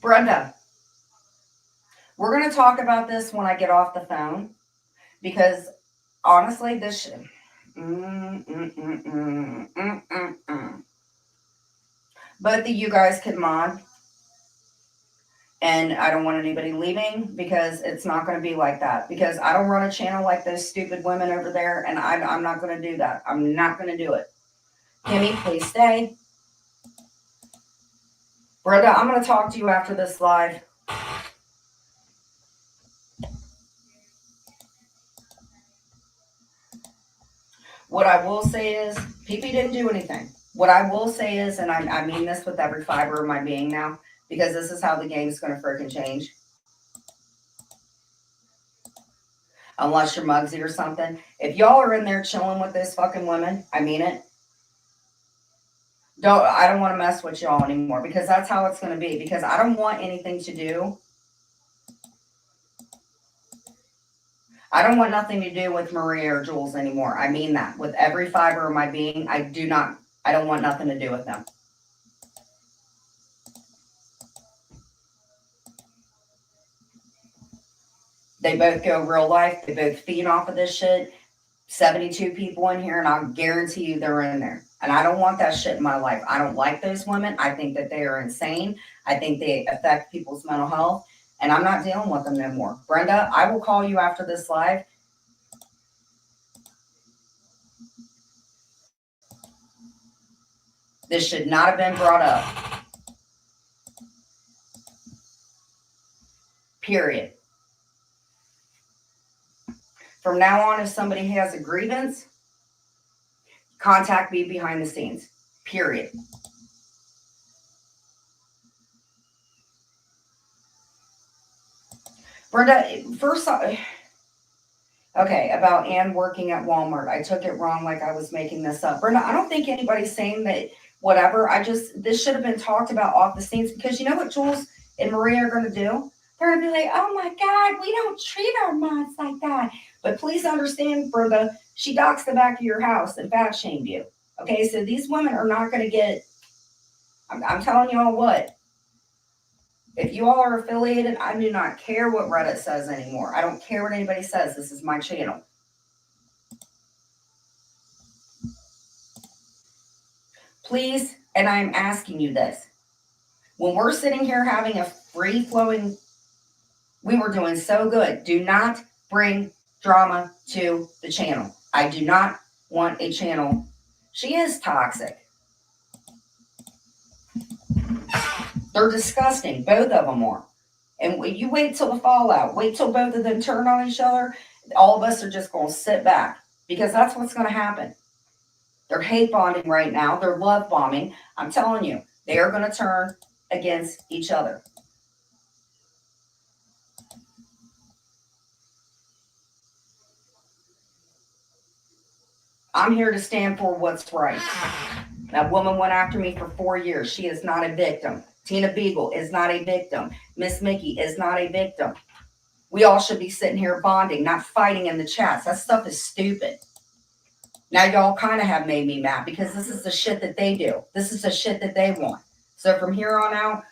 Brenda, we're going to talk about this when I get off the phone because honestly, this should. Both of you guys could mod, and I don't want anybody leaving because it's not going to be like that. Because I don't run a channel like those stupid women over there, and I'm not going to do that. I'm not going to do it. Kimmy, please stay. Brenda, I'm going to talk to you after this live. What I will say is, PP didn't do anything. What I will say is, and I mean this with every fiber of my being now, because this is how the game's going to freaking change. Unless you're Muggsy or something. If y'all are in there chilling with those fucking women, I mean it. I don't want to mess with y'all anymore because that's how it's going to be. Because I don't want anything to do. I don't want nothing to do with Maria or Jules anymore. I mean that with every fiber of my being. I don't want nothing to do with them. They both go real life. They both feed off of this shit. 72 people in here, and I'll guarantee you they're in there. And I don't want that shit in my life. I don't like those women. I think that they are insane. I think they affect people's mental health. And I'm not dealing with them no more. Brenda, I will call you after this live. This should not have been brought up. Period. From now on, if somebody has a grievance, contact me behind the scenes. Period. Brenda, first, okay, about Ann working at Walmart. I took it wrong like I was making this up. Brenda, I don't think anybody's saying that whatever. This should have been talked about off the scenes because you know what Jules and Maria are going to do? They're going to be like, oh my God, we don't treat our moms like that. But please understand, Brenda, she docks the back of your house and fat shamed you. Okay, so these women are not going to get, I'm telling you all what. If you all are affiliated, I do not care what Reddit says anymore. I don't care what anybody says. This is my channel. Please, and I'm asking you this. When we're sitting here having a free-flowing, we were doing so good. Do not bring drama to the channel. I do not want a channel. She is toxic. They're disgusting. Both of them are. And you wait till the fallout. Wait till both of them turn on each other. All of us are just going to sit back because that's what's going to happen. They're hate bonding right now. They're love bombing. I'm telling you, they are going to turn against each other. I'm here to stand for what's right. That woman went after me for 4 years. She is not a victim. Tina Beagle is not a victim. Miss Mickey is not a victim. We all should be sitting here bonding, not fighting in the chats. That stuff is stupid. Now y'all kind of have made me mad because this is the shit that they do. This is the shit that they want. So from here on out,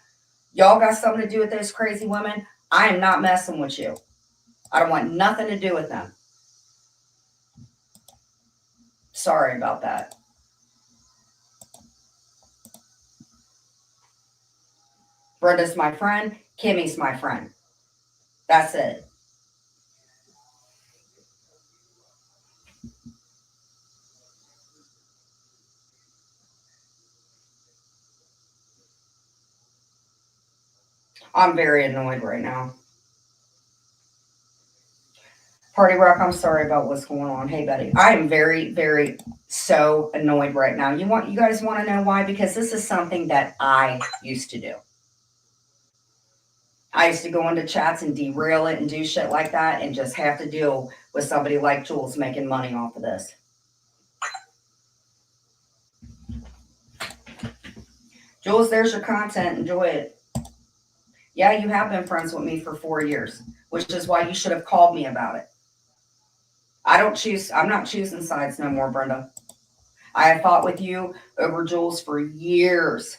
y'all got something to do with those crazy women. I am not messing with you. I don't want nothing to do with them. Sorry about that. Brenda's my friend. Kimmy's my friend. That's it. I'm very annoyed right now. Party Rock, I'm sorry about what's going on. Hey, buddy. I am very, very so annoyed right now. You guys want to know why? Because this is something that I used to do. I used to go into chats and derail it and do shit like that and just have to deal with somebody like Jules making money off of this. Jules, there's your content. Enjoy it. Yeah, you have been friends with me for 4 years, which is why you should have called me about it. I'm not choosing sides no more, Brenda. I have fought with you over Jules for years.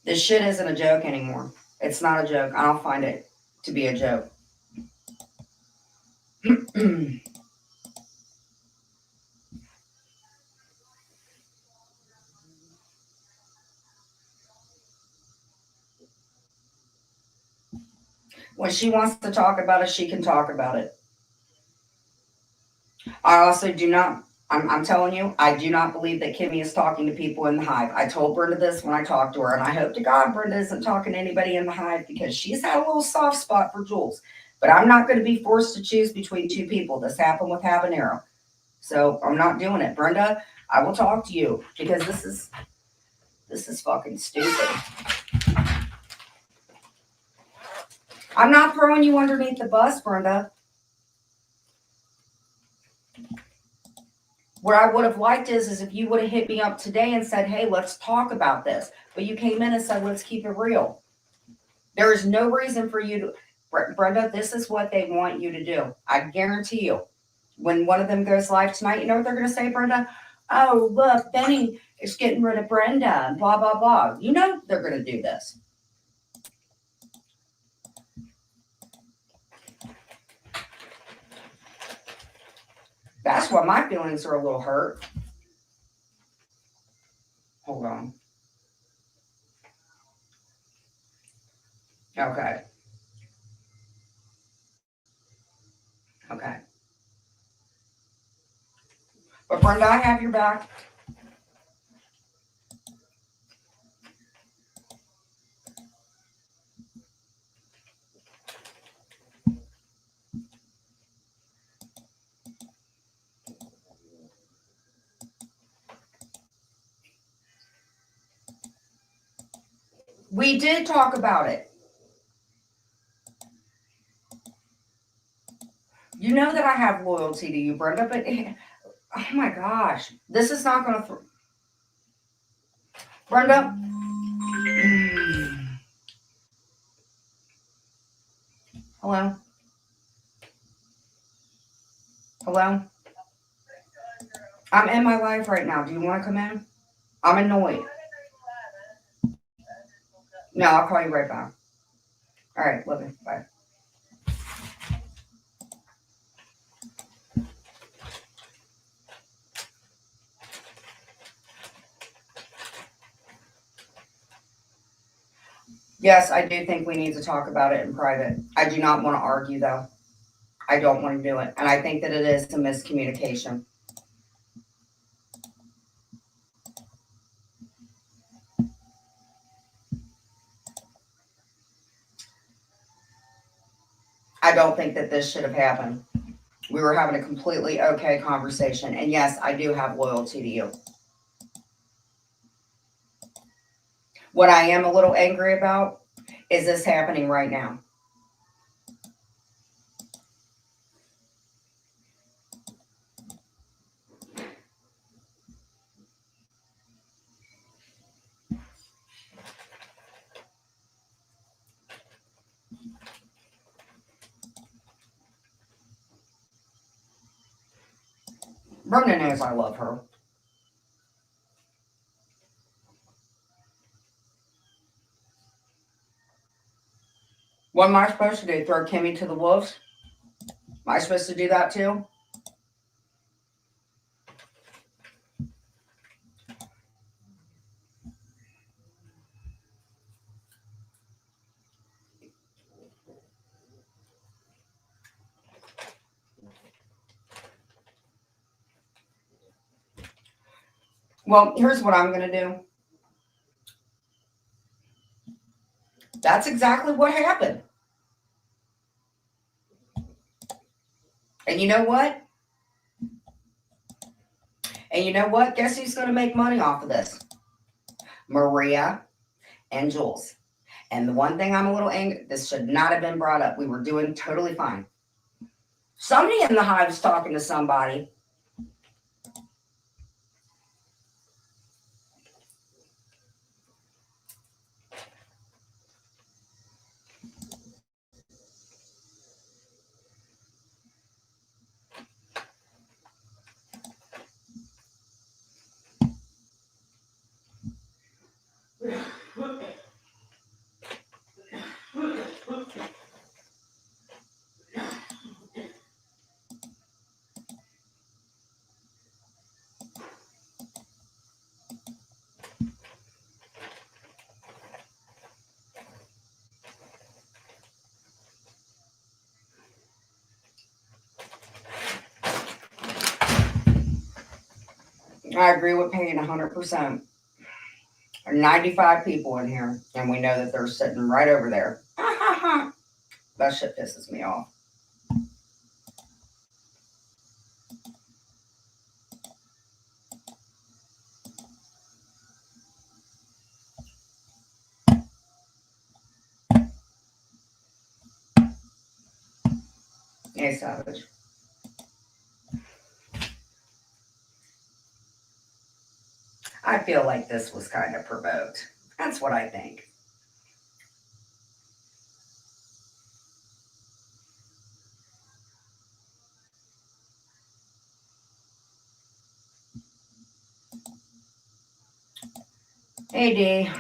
This shit isn't a joke anymore. It's not a joke. I don't find it to be a joke. When she wants to talk about it, she can talk about it. I also do not, I'm telling you, I do not believe that Kimmy is talking to people in the hive. I told Brenda this when I talked to her, and I hope to God Brenda isn't talking to anybody in the hive because she's had a little soft spot for Jules. But I'm not going to be forced to choose between two people. This happened with Habanero. So I'm not doing it. Brenda, I will talk to you because this is fucking stupid. I'm not throwing you underneath the bus, Brenda. What I would have liked is if you would have hit me up today and said, hey, let's talk about this. But you came in and said, let's keep it real. There is no reason for you to, Brenda, this is what they want you to do. I guarantee you. When one of them goes live tonight, you know what they're going to say, Brenda? Oh, look, Benny is getting rid of Brenda and blah, blah, blah. You know they're going to do this. That's why my feelings are a little hurt. Hold on. Okay. Okay. But Brenda, I have your back. We did talk about it. You know that I have loyalty to you, Brenda, but oh my gosh, this is not going to. Brenda. Hello? Hello? I'm in my life right now. Do you want to come in? I'm annoyed. No, I'll call you right back. All right, love you. Bye. Yes, I do think we need to talk about it in private. I do not want to argue, though. I don't want to do it. And I think that it is a miscommunication. I don't think that this should have happened. We were having a completely okay conversation. And yes, I do have loyalty to you. What I am a little angry about is this happening right now. Brenda knows I love her. What am I supposed to do? Throw Kimmy to the wolves? Am I supposed to do that too? Well, here's what I'm going to do. That's exactly what happened. And you know what? Guess who's going to make money off of this? Maria and Jules. And the one thing I'm a little angry, this should not have been brought up. We were doing totally fine. Somebody in the hive was talking to somebody. I agree with Payne 100%. 95 people in here, and we know that they're sitting right over there. That shit pisses me off. Hey, Savage. I feel like this was kind of provoked. That's what I think. Hey, D.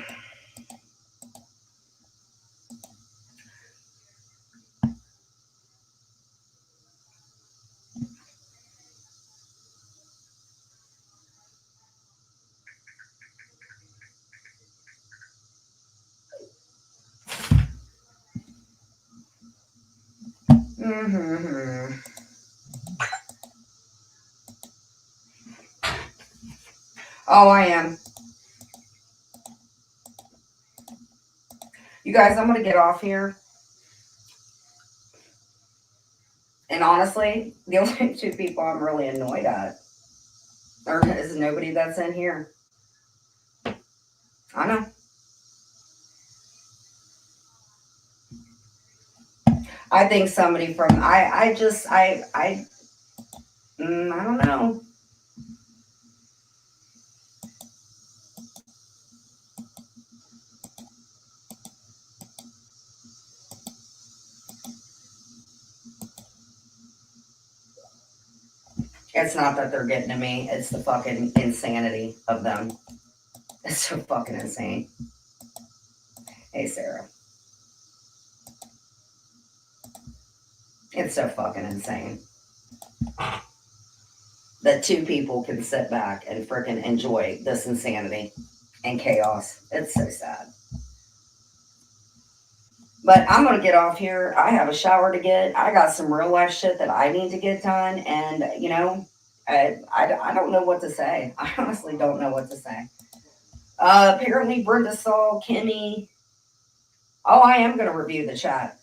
Mm-hmm. Oh, I am. You guys, I'm going to get off here. And honestly, the only two people I'm really annoyed at is nobody that's in here. I know. I think somebody from, I don't know. It's not that they're getting to me. It's the fucking insanity of them. It's so fucking insane. Hey, Sarah. It's so fucking insane that two people can sit back and freaking enjoy this insanity and chaos. It's so sad. But I'm going to get off here. I have a shower to get. I got some real life shit that I need to get done. And, you know, I don't know what to say. I honestly don't know what to say. Apparently, Brenda saw Kimmy. Oh, I am going to review the chat.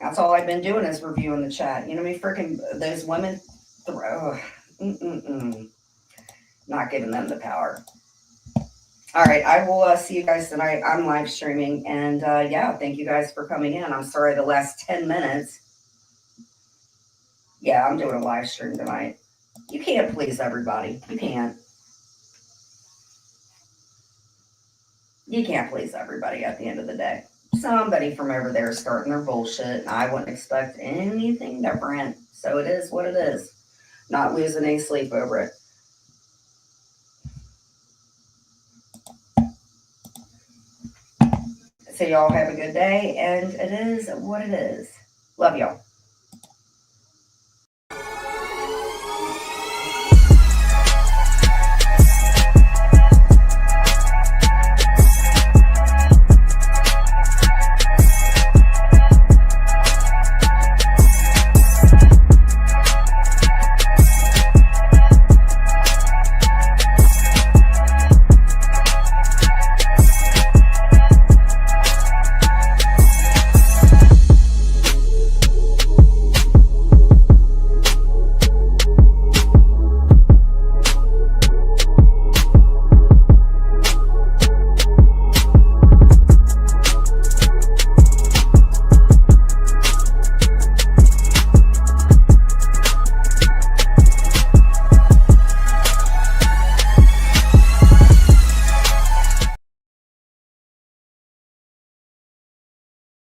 That's all I've been doing is reviewing the chat. You know me, freaking those women. Not giving them the power. All right, I will see you guys tonight. I'm live streaming, and yeah, thank you guys for coming in. I'm sorry the last 10 minutes. Yeah, I'm doing a live stream tonight. You can't please everybody. You can't. You can't please everybody at the end of the day. Somebody from over there is starting their bullshit, and I wouldn't expect anything different. So it is what it is. Not losing any sleep over it. So y'all have a good day, and it is what it is. Love y'all.